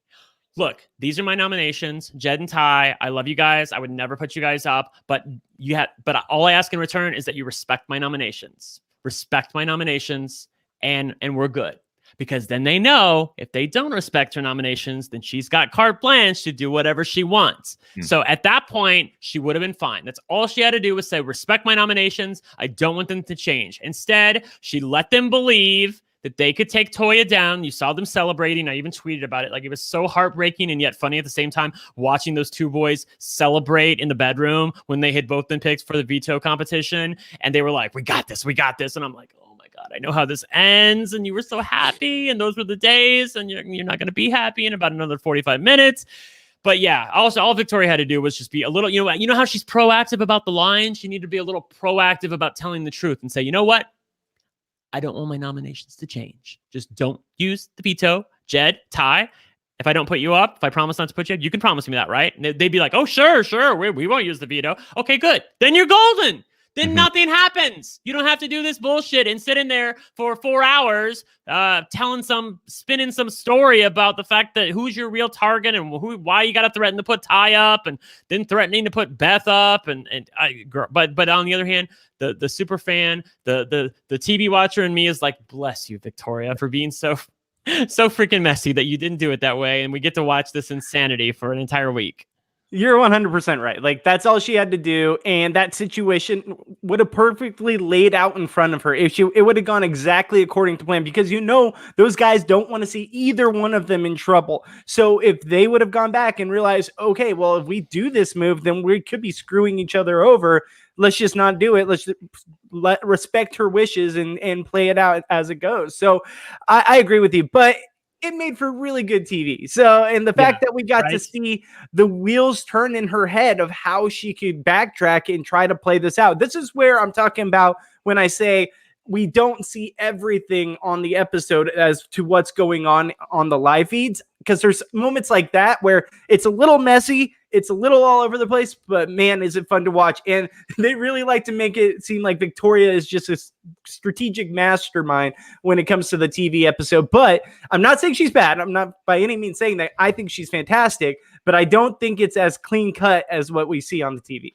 look, these are my nominations, Jed and Ty. I love you guys. I would never put you guys up, but all I ask in return is that you respect my nominations. Respect my nominations, and we're good. Because then they know if they don't respect her nominations, then she's got carte blanche to do whatever she wants. So at that point, she would have been fine. That's all she had to do was say, respect my nominations. I don't want them to change. Instead, she let them believe that they could take Toya down. You saw them celebrating. I even tweeted about it. Like, it was so heartbreaking and yet funny at the same time, watching those two boys celebrate in the bedroom when they had both been picked for the veto competition. And they were like, we got this. And I'm like, God, I know how this ends, and you were so happy, and those were the days, and you're not going to be happy in about another 45 minutes. But yeah, also all Victoria had to do was just be a little, you know how she's proactive about the lines? She needed to be a little proactive about telling the truth and say, you know what? I don't want my nominations to change. Just don't use the veto. Jed, Ty, if I don't put you up, if I promise not to put you up, you can promise me that, right? And they'd be like, oh, sure. We won't use the veto. Okay, good. Then you're golden. Then nothing happens. You don't have to do this bullshit and sit in there for 4 hours spinning some story about the fact that who's your real target and why you got to threaten to put Ty up and then threatening to put Beth up. But on the other hand, the super fan, the TV watcher in me is like, bless you, Victoria, for being so freaking messy that you didn't do it that way. And we get to watch this insanity for an entire week. You're 100% right. Like, that's all she had to do. And that situation would have perfectly laid out in front of her if it would have gone exactly according to plan, because those guys don't want to see either one of them in trouble. So if they would have gone back and realized, okay, well, if we do this move, then we could be screwing each other over. Let's just not do it. Let's respect her wishes and play it out as it goes. So I agree with you, but it made for really good TV. So, and the fact that we got to see the wheels turn in her head of how she could backtrack and try to play this out. This is where I'm talking about when I say we don't see everything on the episode as to what's going on the live feeds, because there's moments like that where it's a little messy It's a little all over the place, but man, is it fun to watch. And they really like to make it seem like Victoria is just a strategic mastermind when it comes to the TV episode. But I'm not saying she's bad. I'm not by any means saying that. I think she's fantastic, but I don't think it's as clean cut as what we see on the TV.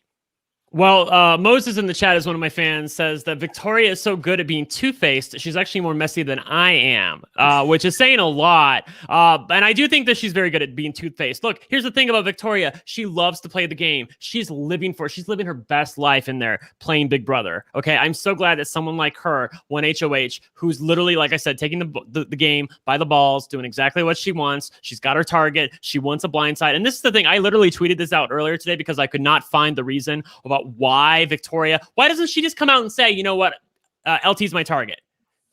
Well, Moses in the chat is one of my fans, says that Victoria is so good at being two-faced. She's actually more messy than I am, which is saying a lot. And I do think that she's very good at being two-faced. Look, here's the thing about Victoria. She loves to play the game. She's living her best life in there playing Big Brother. Okay, I'm so glad that someone like her won HOH, who's literally, like I said, taking the game by the balls, doing exactly what she wants. She's got her target. She wants a blindside. And this is the thing. I literally tweeted this out earlier today because I could not find the reason about why doesn't she just come out and say, you know what, LT's my target,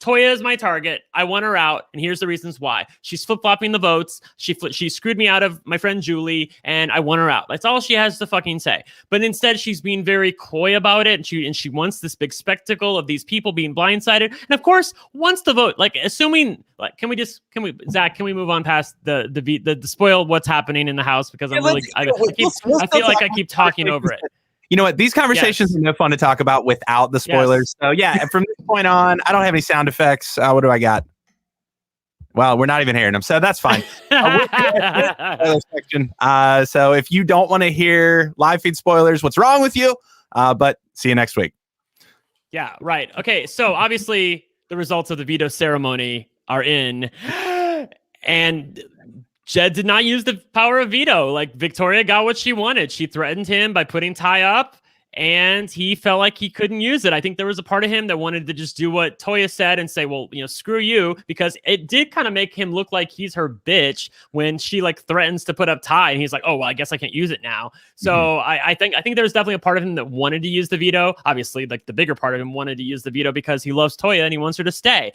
Toya is my target, I want her out, and here's the reasons why. She's flip-flopping the votes, she screwed me out of my friend Julie, and I want her out. That's all she has to fucking say. But instead she's being very coy about it, and she wants this big spectacle of these people being blindsided, and of course wants to vote. Like, assuming, like, can we Zach, can we move on past the spoil what's happening in the house, because I feel like I keep talking over it. You know what? These conversations are no fun to talk about without the spoilers. So yeah, from this point on, I don't have any sound effects. What do I got? Well, we're not even hearing them, so that's fine. So if you don't want to hear live feed spoilers, what's wrong with you? But see you next week. Yeah, right. Okay, so obviously the results of the veto ceremony are in, and Jed did not use the power of veto. Like, Victoria got what she wanted. She threatened him by putting Ty up, and he felt like he couldn't use it. I think there was a part of him that wanted to just do what Toya said and say, well, you know, screw you, because it did kind of make him look like he's her bitch when she like threatens to put up Ty, and he's like, oh, well, I guess I can't use it now. So I think there's definitely a part of him that wanted to use the veto. Obviously, like, the bigger part of him wanted to use the veto because he loves Toya and he wants her to stay.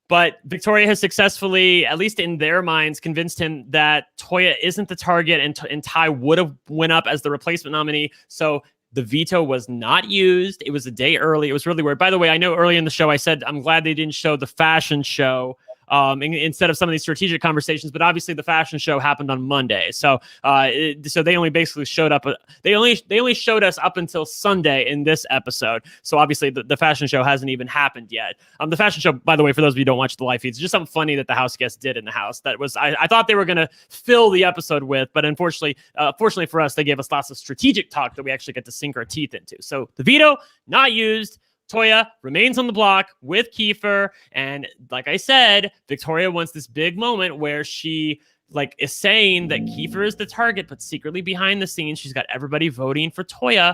But Victoria has successfully, at least in their minds, convinced him that Toya isn't the target, and Ty would have went up as the replacement nominee. So the veto was not used. It was a day early. It was really weird. By the way, I know early in the show I said I'm glad they didn't show the fashion show instead of some of these strategic conversations, but obviously the fashion show happened on Monday. So so they only basically showed up. They only showed us up until Sunday in this episode. So obviously the fashion show hasn't even happened yet. The fashion show, by the way, for those of you who don't watch the live feeds, just something funny that the house guests did in the house that was, I thought they were going to fill the episode with, but unfortunately, fortunately for us, they gave us lots of strategic talk that we actually get to sink our teeth into. So the veto, not used. Toya remains on the block with Kiefer, and like I said, Victoria wants this big moment where she like is saying that Kiefer is the target, but secretly behind the scenes she's got everybody voting for Toya,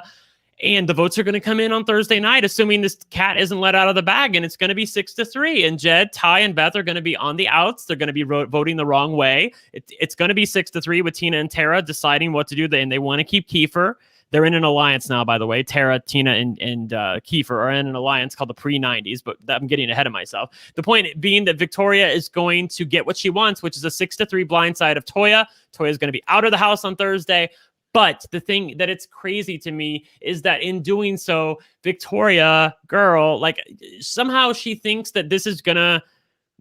and the votes are going to come in on Thursday night, assuming this cat isn't let out of the bag, and it's going to be 6-3, and Jed, Ty, and Beth are going to be on the outs. They're going to be voting the wrong way. It's going to be 6-3 with Tina and Tara deciding what to do, and they want to keep Kiefer. They're in an alliance now, by the way. Tara, Tina, and Kiefer are in an alliance called the Pre-90s, but I'm getting ahead of myself. The point being that Victoria is going to get what she wants, which is a 6-3 blindside of Toya. Toya is going to be out of the house on Thursday. But the thing that it's crazy to me is that in doing so, Victoria, girl, like, somehow she thinks that this is going to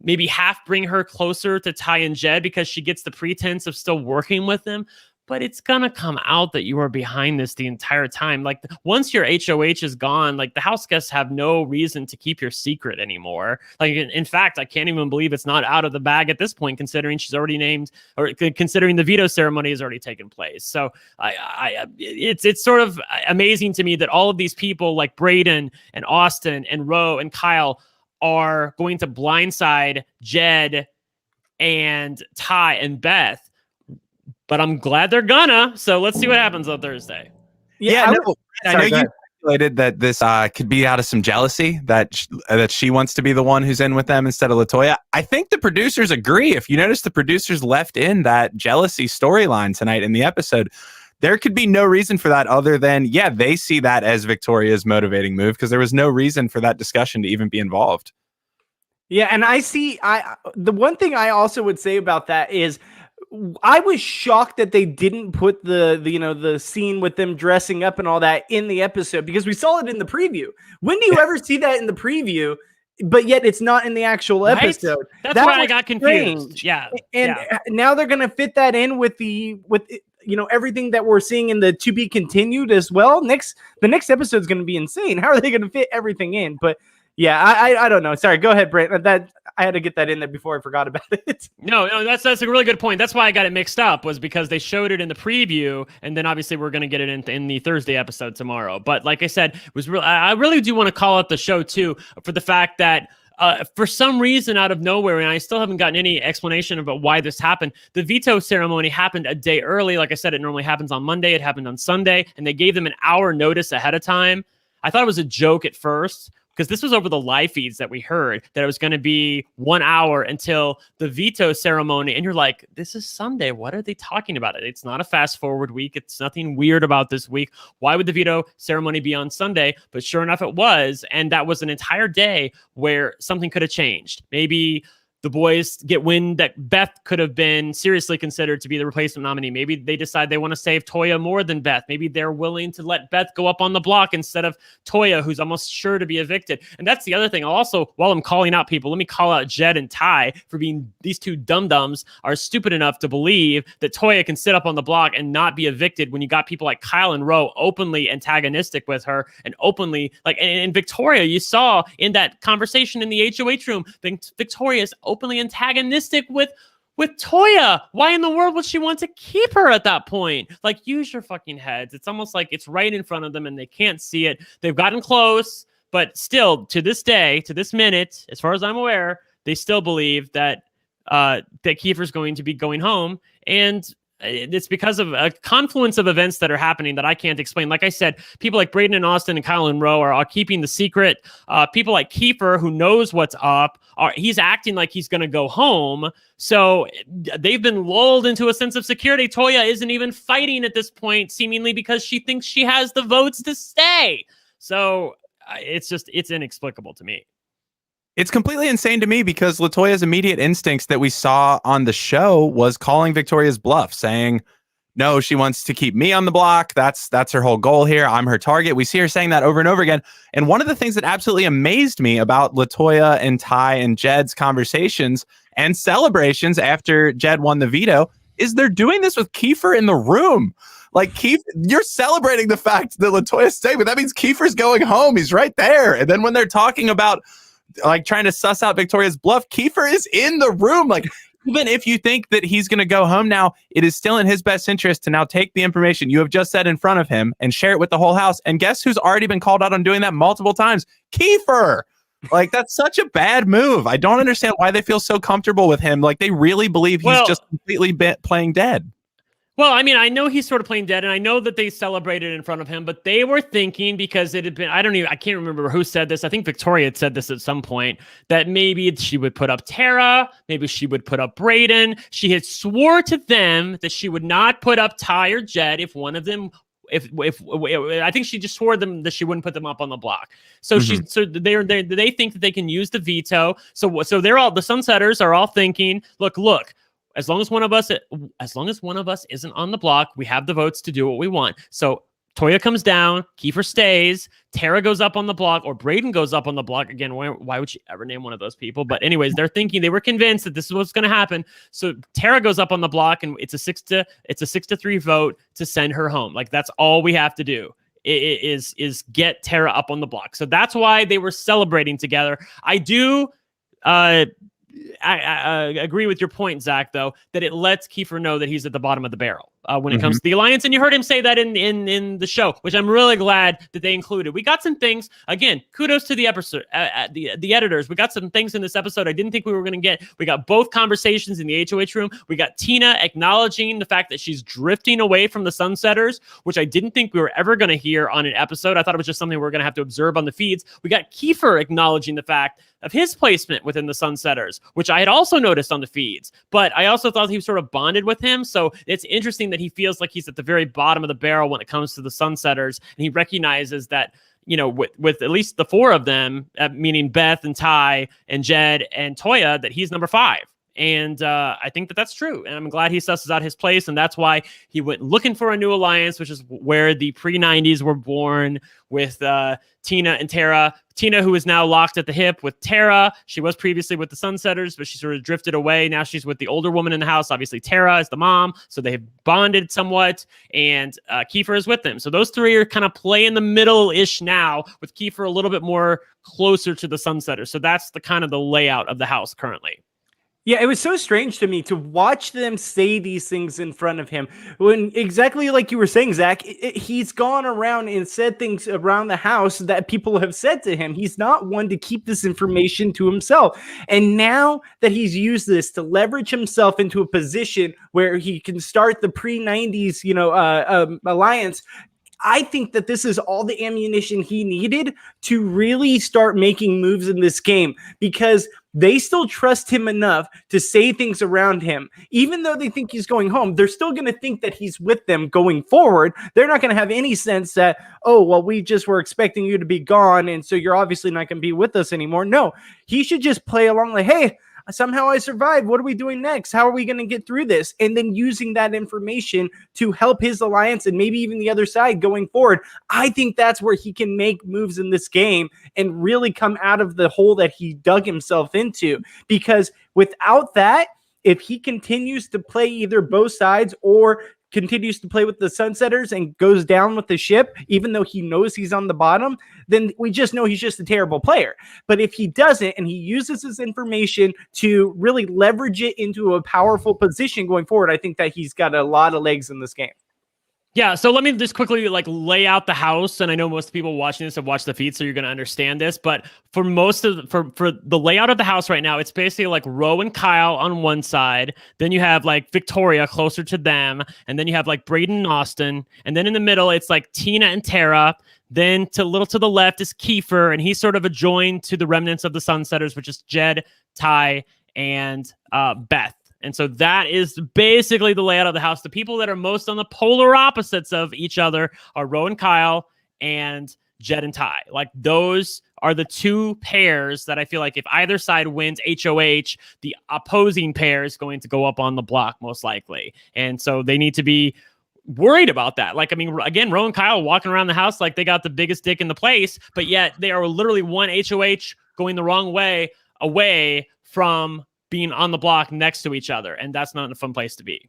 maybe half bring her closer to Ty and Jed because she gets the pretense of still working with them. But it's going to come out that you are behind this the entire time. Like, once your HOH is gone, like, the house guests have no reason to keep your secret anymore. Like, in fact, I can't even believe it's not out of the bag at this point, considering she's already named, or considering the veto ceremony has already taken place. So it's sort of amazing to me that all of these people like Braden and Austin and Ro and Kyle are going to blindside Jed and Ty and Beth. But I'm glad they're gonna. So let's see what happens on Thursday. I know you speculated that this could be out of some jealousy, that she wants to be the one who's in with them instead of Latoya. I think the producers agree. If you notice, the producers left in that jealousy storyline tonight in the episode. There could be no reason for that other than, they see that as Victoria's motivating move, because there was no reason for that discussion to even be involved. Yeah, and the one thing I also would say about that is, I was shocked that they didn't put the scene with them dressing up and all that in the episode, because we saw it in the preview. When do you ever see that in the preview, but yet it's not in the actual episode? That's why I got confused. And now they're going to fit that in with everything that we're seeing in the to be continued as well. The next episode is going to be insane. How are they going to fit everything in? But yeah, I don't know. Sorry, go ahead, Brent. That I had to get that in there before I forgot about it. No, that's a really good point. That's why I got it mixed up, was because they showed it in the preview, and then obviously we're going to get it in the Thursday episode tomorrow. But like I said, I really do want to call out the show too for the fact that for some reason out of nowhere, and I still haven't gotten any explanation about why this happened, the veto ceremony happened a day early. Like I said, it normally happens on Monday. It happened on Sunday, and they gave them an hour notice ahead of time. I thought it was a joke at first, because this was over the live feeds that we heard that it was going to be 1 hour until the veto ceremony. And you're like, this is Sunday. What are they talking about? It's not a fast forward week. It's nothing weird about this week. Why would the veto ceremony be on Sunday? But sure enough, it was. And that was an entire day where something could have changed. Maybe the boys get wind that Beth could have been seriously considered to be the replacement nominee. Maybe they decide they want to save Toya more than Beth. Maybe they're willing to let Beth go up on the block instead of Toya, who's almost sure to be evicted. And that's the other thing. Also, while I'm calling out people, let me call out Jed and Ty for being, these two dum-dums are stupid enough to believe that Toya can sit up on the block and not be evicted when you got people like Kyle and Ro openly antagonistic with her and openly, like, and Victoria, you saw in that conversation in the HOH room, Victoria is openly antagonistic with Toya. Why in the world would she want to keep her at that point? Like, use your fucking heads. It's almost like it's right in front of them and they can't see it. They've gotten close, but still, to this day, to this minute, as far as I'm aware, they still believe that that Kiefer's going to be going home. And it's because of a confluence of events that are happening that I can't explain. Like I said, people like Braden and Austin and Kyle and Ro are keeping the secret. People like Kiefer, who knows what's up, he's acting like he's going to go home. So they've been lulled into a sense of security. Toya isn't even fighting at this point, seemingly because she thinks she has the votes to stay. So it's inexplicable to me. It's completely insane to me because Latoya's immediate instincts that we saw on the show was calling Victoria's bluff, saying, no, she wants to keep me on the block. That's her whole goal here. I'm her target. We see her saying that over and over again. And one of the things that absolutely amazed me about Latoya and Ty and Jed's conversations and celebrations after Jed won the veto is they're doing this with Kiefer in the room. Like, Kiefer, you're celebrating the fact that Latoya's staying, but that means Kiefer's going home. He's right there. And then when they're talking about like trying to suss out Victoria's bluff, Kiefer is in the room. Like, even if you think that he's going to go home now, it is still in his best interest to now take the information you have just said in front of him and share it with the whole house. And guess who's already been called out on doing that multiple times? Kiefer. Like, that's such a bad move. I don't understand why they feel so comfortable with him. Like, they really believe he's just completely playing dead. Well, I mean, I know he's sort of playing dead, and I know that they celebrated in front of him, but they were thinking, because it had been, I can't remember who said this. I think Victoria had said this at some point, that maybe she would put up Tara, maybe she would put up Braden. She had swore to them that she would not put up Ty or Jed if one of them, if I think she just swore them that she wouldn't put them up on the block. So they think that they can use the veto. So they're all, the Sunsetters are all thinking, look. As long as one of us isn't on the block, we have the votes to do what we want. So Toya comes down, Kiefer stays, Tara goes up on the block, or Braden goes up on the block. Again, why would she ever name one of those people? But anyways, they were convinced that this is what's going to happen. So Tara goes up on the block, and it's a 6-3 vote to send her home. Like, that's all we have to do. Is get Tara up on the block. So that's why they were celebrating together. I do I agree with your point, Zach, though, that it lets Kiefer know that he's at the bottom of the barrel when it comes to the alliance. And you heard him say that in the show, which I'm really glad that they included. We got some things, again, kudos to the episode, the editors. We got some things in this episode I didn't think we were going to get. We got both conversations in the HOH room. We got Tina acknowledging the fact that she's drifting away from the Sunsetters, which I didn't think we were ever going to hear on an episode. I thought it was just something we were going to have to observe on the feeds. We got Kiefer acknowledging the fact of his placement within the Sunsetters, which I had also noticed on the feeds, but I also thought he sort of bonded with him. So it's interesting that he feels like he's at the very bottom of the barrel when it comes to the Sunsetters. And he recognizes that, you know, with at least the four of them, meaning Beth and Ty and Jed and Toya, that he's number 5. And I think that that's true. And I'm glad he susses out his place. And that's why he went looking for a new alliance, which is where the pre-90s were born with Tina and Tara. Tina, who is now locked at the hip with Tara. She was previously with the Sunsetters, but she sort of drifted away. Now she's with the older woman in the house. Obviously, Tara is the mom. So they've bonded somewhat. And Kiefer is with them. So those three are kind of playing the middle-ish now, with Kiefer a little bit more closer to the Sunsetters. So that's the kind of the layout of the house currently. Yeah, it was so strange to me to watch them say these things in front of him when, exactly like you were saying, Zach, he's gone around and said things around the house that people have said to him. He's not one to keep this information to himself. And now that he's used this to leverage himself into a position where he can start the pre-90s, alliance, I think that this is all the ammunition he needed to really start making moves in this game, because they still trust him enough to say things around him. Even though they think he's going home, they're still going to think that he's with them going forward. They're not going to have any sense that, oh, well, we just were expecting you to be gone, and so you're obviously not going to be with us anymore. No, he should just play along like, hey, somehow I survived. What are we doing next? How are we going to get through this? And then using that information to help his alliance and maybe even the other side going forward. I think that's where he can make moves in this game and really come out of the hole that he dug himself into. Because without that, if he continues to play either both sides or continues to play with the Sunsetters and goes down with the ship, even though he knows he's on the bottom, then we just know he's just a terrible player. But if he doesn't, and he uses his information to really leverage it into a powerful position going forward, I think that he's got a lot of legs in this game. Yeah, so let me just quickly lay out the house, and I know most people watching this have watched the feed, so you're going to understand this. But for most of for the layout of the house right now, it's basically like Ro and Kyle on one side, then you have like Victoria closer to them, and then you have like Braden and Austin, and then in the middle it's like Tina and Tara. Then to a little to the left is Kiefer, and he's sort of adjoined to the remnants of the Sunsetters, which is Jed, Ty, and Beth. And so that is basically the layout of the house. The people that are most on the polar opposites of each other are Ro and Kyle and Jed and Ty. Like, those are the two pairs that I feel like if either side wins HOH, the opposing pair is going to go up on the block most likely. And so they need to be worried about that. Like, I mean, again, Ro and Kyle walking around the house like they got the biggest dick in the place, but yet they are literally one HOH going the wrong way away from being on the block next to each other. And that's not a fun place to be.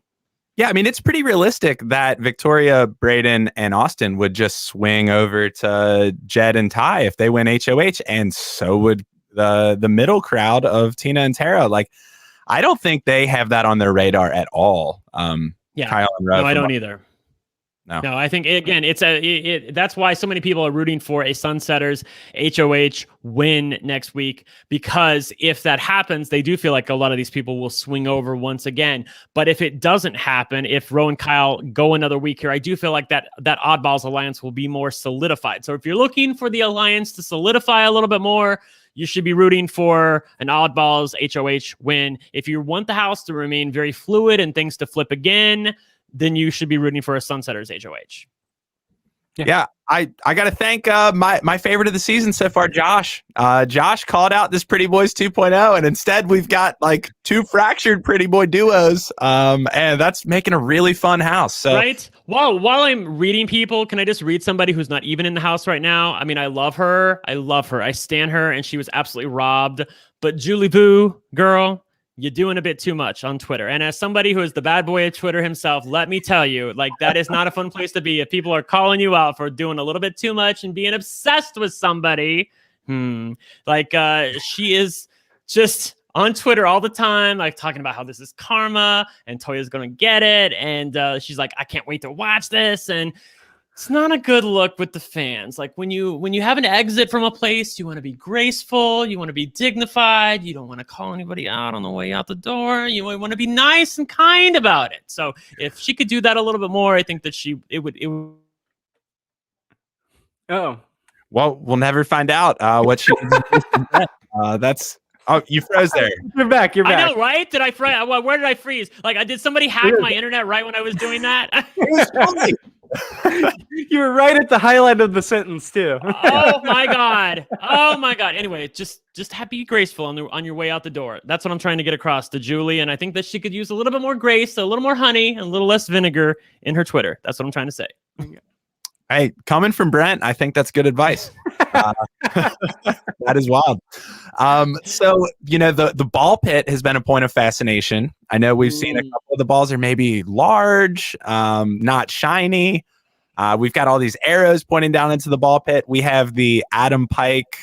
Yeah, I mean, it's pretty realistic that Victoria, Braden, and Austin would just swing over to Jed and Ty if they win HOH, and so would the middle crowd of Tina and Tara. Like, I don't think they have that on their radar at all. Yeah, Kyle and Ro, no, I don't either. No, I think, again, that's why so many people are rooting for a Sunsetters HOH win next week, because if that happens, they do feel like a lot of these people will swing over once again. But if it doesn't happen, if Ro and Kyle go another week here, I do feel like that Oddballs alliance will be more solidified. So if you're looking for the alliance to solidify a little bit more, you should be rooting for an Oddballs HOH win. If you want the house to remain very fluid and things to flip again, then you should be rooting for a Sunsetters HOH. Yeah, I got to thank my favorite of the season so far, Josh. Josh called out this Pretty Boys 2.0, and instead we've got like two fractured Pretty Boy duos, and that's making a really fun house. So, right? While I'm reading people, can I just read somebody who's not even in the house right now? I mean, I love her. I stan her, and she was absolutely robbed. But Julie Boo, girl, you're doing a bit too much on Twitter. And as somebody who is the bad boy of Twitter himself, let me tell you, like, that is not a fun place to be. If people are calling you out for doing a little bit too much and being obsessed with somebody, she is just on Twitter all the time, like talking about how this is karma and Toya's going to get it. And she's like, I can't wait to watch this. And it's not a good look with the fans. Like, when you have an exit from a place, you want to be graceful, you want to be dignified, you don't want to call anybody out on the way out the door, you want to be nice and kind about it. So if she could do that a little bit more, I think that it would. Oh, well, we'll never find out what she. That's. Oh, you froze there. You're back. I know, right? Did I freeze? Where did I freeze? Like, did somebody hack my internet right when I was doing that? You were right at the highlight of the sentence too. Oh my god. Oh my god. Anyway, just be graceful on your way out the door. That's what I'm trying to get across to Julie, and I think that she could use a little bit more grace, a little more honey, and a little less vinegar in her Twitter. That's what I'm trying to say. Hey, coming from Brent, I think that's good advice. That is wild. So, the ball pit has been a point of fascination. I know we've seen a couple of the balls are maybe large, not shiny. We've got all these arrows pointing down into the ball pit. We have the Adam Pike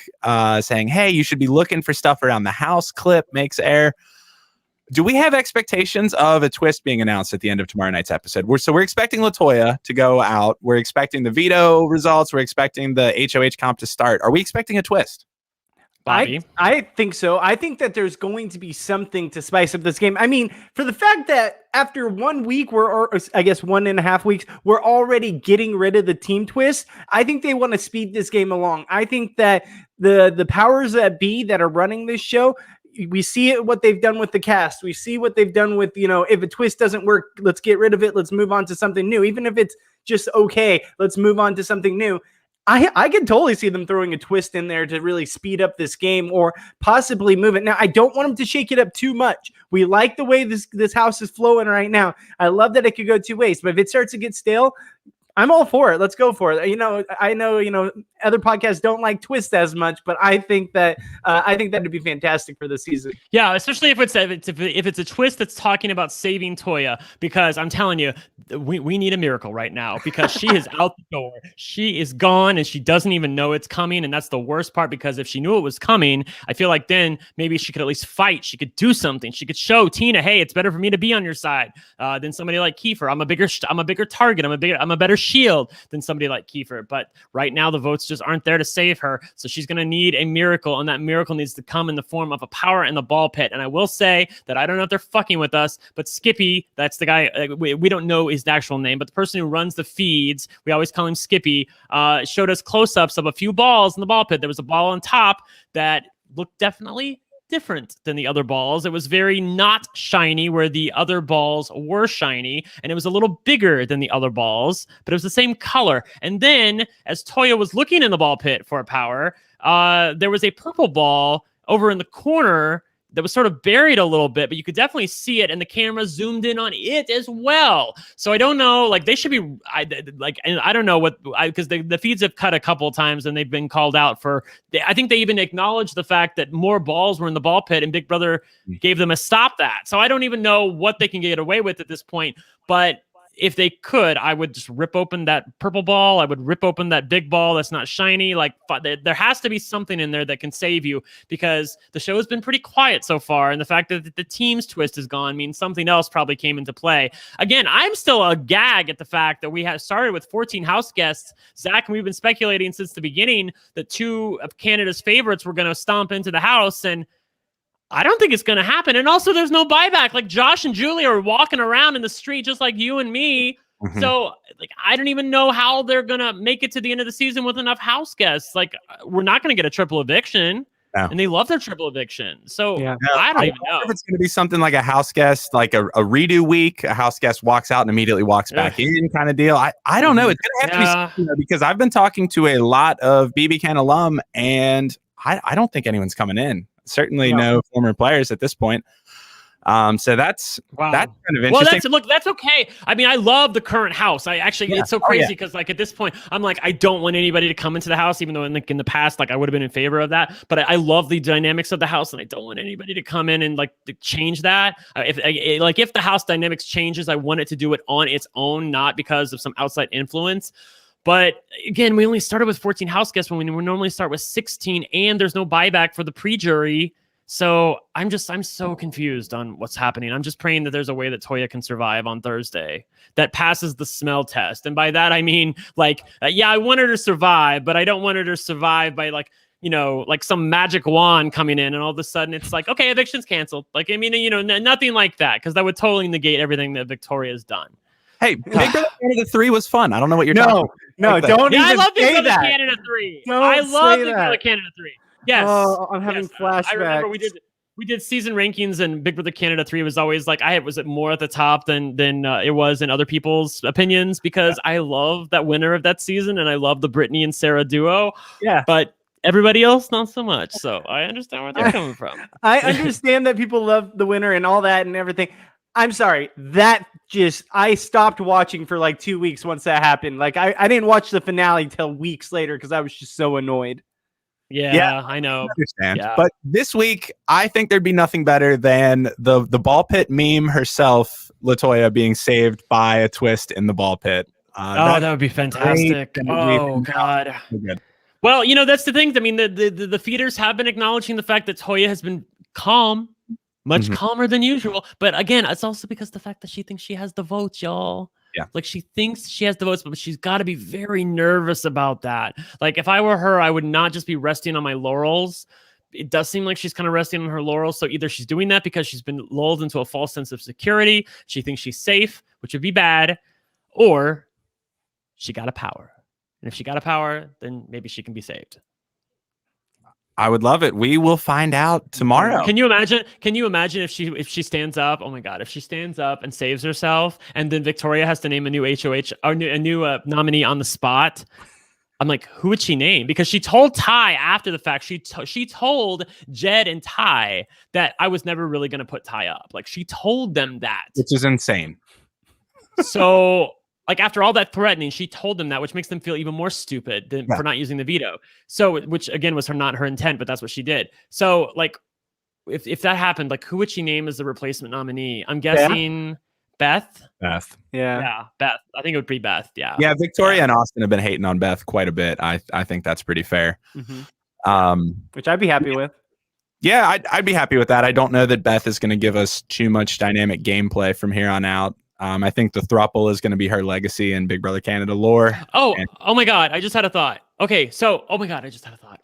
saying, hey, you should be looking for stuff around the house clip, makes air. Do we have expectations of a twist being announced at the end of tomorrow night's episode? We're expecting Latoya to go out. We're expecting the veto results. We're expecting the HOH comp to start. Are we expecting a twist? Bobby? I think so. I think that there's going to be something to spice up this game. I mean, for the fact that after 1 week, or I guess 1.5 weeks, we're already getting rid of the team twist. I think they want to speed this game along. I think that the powers that be that are running this show, we see it, what they've done with the cast. We see what they've done with, if a twist doesn't work, let's get rid of it. Let's move on to something new. Even if it's just okay, let's move on to something new. I can totally see them throwing a twist in there to really speed up this game or possibly move it. Now, I don't want them to shake it up too much. We like the way this house is flowing right now. I love that it could go two ways, but if it starts to get stale, I'm all for it. Let's go for it. I know, other podcasts don't like twists as much, but I think that would be fantastic for the season. Yeah, especially if it's a twist that's talking about saving Toya, because I'm telling you, we need a miracle right now because she is out the door. She is gone and she doesn't even know it's coming, and that's the worst part, because if she knew it was coming, I feel like then maybe she could at least fight. She could do something. She could show Tina, hey, it's better for me to be on your side than somebody like Kiefer. I'm a bigger target. I'm a better shield than somebody like Kiefer. But right now the votes just aren't there to save her, so she's going to need a miracle, and that miracle needs to come in the form of a power in the ball pit. And I will say that I don't know if they're fucking with us, but Skippy, that's the guy, we don't know his actual name, but the person who runs the feeds, we always call him Skippy, showed us close-ups of a few balls in the ball pit. There was a ball on top that looked definitely different than the other balls. It was very not shiny where the other balls were shiny, and it was a little bigger than the other balls, but it was the same color. And then as Toya was looking in the ball pit for a power, there was a purple ball over in the corner that was sort of buried a little bit, but you could definitely see it, and the camera zoomed in on it as well. So I don't know, like they should be, and I don't know what, because the feeds have cut a couple of times and they've been called out for, I think they even acknowledged the fact that more balls were in the ball pit and Big Brother gave them a stop that. So I don't even know what they can get away with at this point, but if they could, I would just rip open that purple ball. I would rip open that big ball that's not shiny. Like there has to be something in there that can save you, because the show has been pretty quiet so far. And the fact that the team's twist is gone means something else probably came into play. Again, I'm still a gag at the fact that we have started with 14 house guests. Zack, and we've been speculating since the beginning that 2 of Canada's favorites were going to stomp into the house, and I don't think it's going to happen. And also, there's no buyback. Like, Josh and Julie are walking around in the street just like you and me. Mm-hmm. So, I don't even know how they're going to make it to the end of the season with enough house guests. Like, we're not going to get a triple eviction. No. And they love their triple eviction. So, yeah. I don't even know if it's going to be something like a house guest, like a redo week. A house guest walks out and immediately walks back in kind of deal. I don't know. It's going to have to be something, because I've been talking to a lot of BBCAN alum, and I don't think anyone's coming in. Certainly no former players at this point. So that's kind of interesting. Well, that's okay. I mean, I love the current house. It's so crazy because at this point, I'm like, I don't want anybody to come into the house, even though in the past, I would have been in favor of that. But I love the dynamics of the house, and I don't want anybody to come in and to change that. If the house dynamics changes, I want it to do it on its own, not because of some outside influence. But again, we only started with 14 house guests when we normally start with 16, and there's no buyback for the pre-jury. So I'm so confused on what's happening. I'm just praying that there's a way that Toya can survive on Thursday that passes the smell test. And by that, I mean, I want her to survive, but I don't want her to survive by some magic wand coming in and all of a sudden it's like, okay, eviction's canceled. Nothing like that, because that would totally negate everything that Victoria's done. Hey, Big Brother Canada 3 was fun. I don't know what you're talking about. No, don't even I love Big say Brother that. Canada 3. I love Big Brother Canada 3. Yes. Oh, I'm having flashbacks. I remember we did. We did season rankings, and Big Brother Canada 3 was always like was it more at the top than it was in other people's opinions, because I love that winner of that season, and I love the Brittany and Sarah duo. Yeah, but everybody else not so much. So I understand where they're coming from. I understand that people love the winner and all that and everything. I'm sorry, I stopped watching for like 2 weeks once that happened. Like I didn't watch the finale till weeks later because I was just so annoyed. Yeah, I know. I understand. Yeah. But this week, I think there'd be nothing better than the ball pit meme herself, Latoya, being saved by a twist in the ball pit. That would be fantastic. Oh, God. Well, that's the thing. I mean, the feeders have been acknowledging the fact that Toya has been calm, much calmer than usual. But again, it's also because the fact that she thinks she has the votes, y'all. Yeah. Like she thinks she has the votes, but she's got to be very nervous about that. Like if I were her, I would not just be resting on my laurels. It does seem like she's kind of resting on her laurels. So either she's doing that because she's been lulled into a false sense of security. She thinks she's safe, which would be bad, or she got a power. And if she got a power, then maybe she can be saved. I would love it. We will find out tomorrow. Can you imagine? If she stands up? Oh my God! If she stands up and saves herself, and then Victoria has to name a new HOH or a new nominee on the spot. I'm like, who would she name? Because she told Ty after the fact. She told Jed and Ty that I was never really going to put Ty up. Like she told them that, which is insane. So. Like after all that threatening, she told them that, which makes them feel even more stupid for not using the veto. So, which again was not her intent, but that's what she did. So, like, if that happened, like, who would she name as the replacement nominee? I'm guessing Beth. Yeah, Beth. I think it would be Beth. Yeah. Yeah, Victoria and Austin have been hating on Beth quite a bit. I think that's pretty fair. Which I'd be happy with. Yeah, I'd be happy with that. I don't know that Beth is going to give us too much dynamic gameplay from here on out. I think the throuple is going to be her legacy in Big Brother Canada lore. Oh my God. I just had a thought. Okay. So, oh my God. I just had a thought.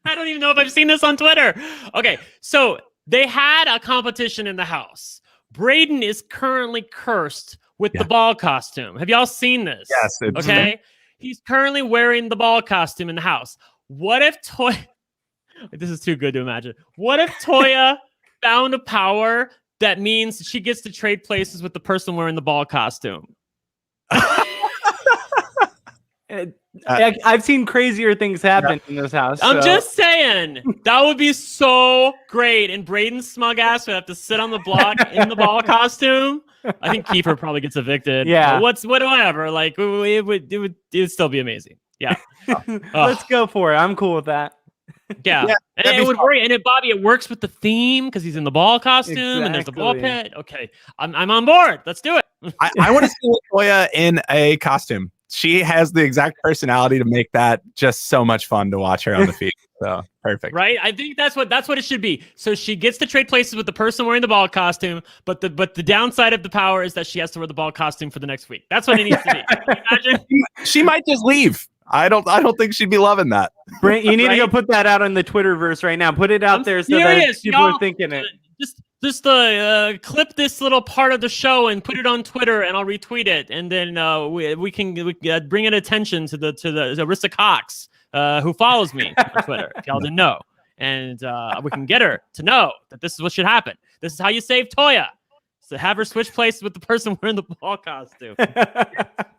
I don't even know if I've seen this on Twitter. Okay. So they had a competition in the house. Braden is currently cursed with the ball costume. Have y'all seen this? Yes. Okay. He's currently wearing the ball costume in the house. What if Toya... This is too good to imagine. What if Toya found a power that means she gets to trade places with the person wearing the ball costume? I've seen crazier things happen in this house. I'm just saying that would be so great. And Braden's smug ass would have to sit on the block in the ball costume. I think Kiefer probably gets evicted. Yeah. Whatever. Like it would still be amazing. Yeah. Let's go for it. I'm cool with that. Yeah. And it would work. And Bobby, it works with the theme because he's in the ball costume and there's the ball pit. Okay. I'm on board. Let's do it. I want to see Latoya in a costume. She has the exact personality to make that just so much fun to watch her on the feed. So perfect. Right? I think that's what it should be. So she gets to trade places with the person wearing the ball costume, but the downside of the power is that she has to wear the ball costume for the next week. That's what it needs to be. Can you imagine? She might just leave. I don't think she'd be loving that. Brent, you need to go put that out on the Twitterverse right now. Put it out there so that people are thinking it. Just clip this little part of the show and put it on Twitter, and I'll retweet it, and then we can bring it attention to the Arissa Cox who follows me on Twitter. If y'all didn't know, and we can get her to know that this is what should happen. This is how you save Toya. To have her switch places with the person wearing the ball costume.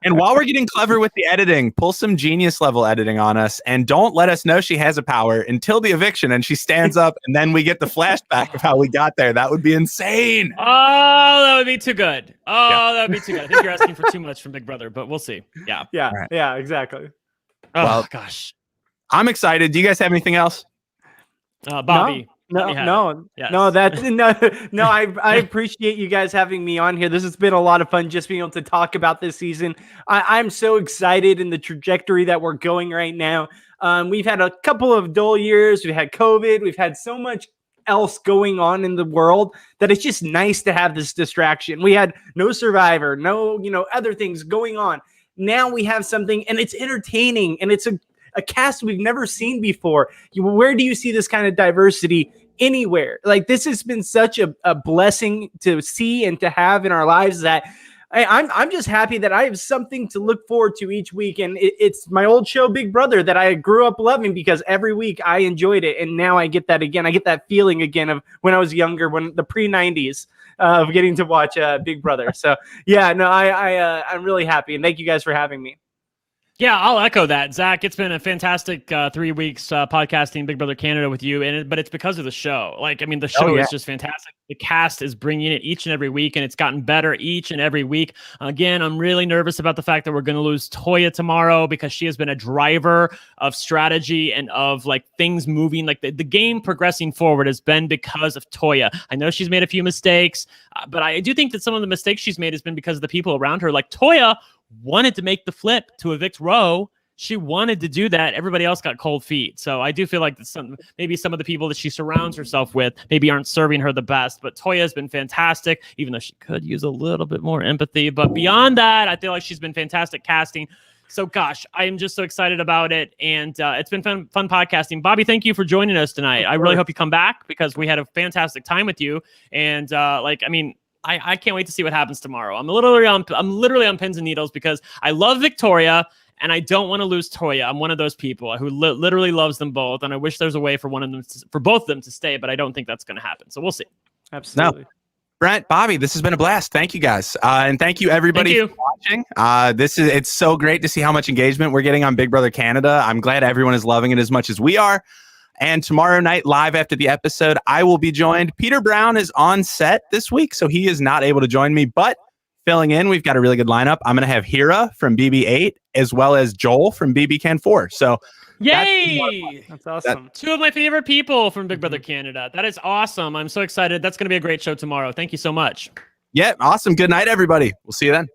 And while we're getting clever with the editing, pull some genius level editing on us and don't let us know she has a power until the eviction and she stands up and then we get the flashback of how we got there. That would be insane. Oh, that would be too good. That would be too good. I think you're asking for too much from Big Brother, but we'll see. Yeah. Right. Yeah, exactly. Oh, well, gosh. I'm excited. Do you guys have anything else? Bobby. No, I appreciate you guys having me on here. This has been a lot of fun just being able to talk about this season. I'm so excited in the trajectory that we're going right now. We've had a couple of dull years. We've had COVID. We've had so much else going on in the world that it's just nice to have this distraction. We had no Survivor, no, other things going on. Now we have something and it's entertaining and it's a cast we've never seen before. Where do you see this kind of diversity anywhere? Like this has been such a blessing to see and to have in our lives that I'm just happy that I have something to look forward to each week, and it's my old show, Big Brother, that I grew up loving because every week I enjoyed it, and now I get that again. I get that feeling again of when I was younger, when the pre-90s of getting to watch Big Brother. So yeah, no, I'm really happy, and thank you guys for having me. Yeah, I'll echo that, Zach. It's been a fantastic 3 weeks podcasting Big Brother Canada with you, but it's because of the show. Like, I mean, the show is just fantastic. The cast is bringing it each and every week, and it's gotten better each and every week. Again, I'm really nervous about the fact that we're going to lose Toya tomorrow because she has been a driver of strategy and of like things moving. Like the game progressing forward has been because of Toya. I know she's made a few mistakes, but I do think that some of the mistakes she's made has been because of the people around her. Like Toya wanted to make the flip to evict Roe. She wanted to do that. Everybody else got cold feet. So I do feel like maybe some of the people that she surrounds herself with maybe aren't serving her the best. But Toya has been fantastic, even though she could use a little bit more empathy. But beyond that, I feel like she's been fantastic casting. So gosh, I am just so excited about it. And it's been fun podcasting. Bobby, thank you for joining us tonight. I really hope you come back because we had a fantastic time with you. And I can't wait to see what happens tomorrow. I'm literally on pins and needles because I love Victoria and I don't want to lose Toya. I'm one of those people who literally loves them both, and I wish there's a way for both of them to stay, but I don't think that's going to happen. So we'll see. Absolutely. No. Brent, Bobby, this has been a blast. Thank you guys, and thank you everybody for watching. It's so great to see how much engagement we're getting on Big Brother Canada. I'm glad everyone is loving it as much as we are. And tomorrow night, live after the episode, I will be joined. Peter Brown is on set this week, so he is not able to join me. But filling in, we've got a really good lineup. I'm going to have Hira from BB8 as well as Joel from BBCAN9. So, yay! That's awesome. Two of my favorite people from Big Brother Canada. That is awesome. I'm so excited. That's going to be a great show tomorrow. Thank you so much. Yeah, awesome. Good night, everybody. We'll see you then.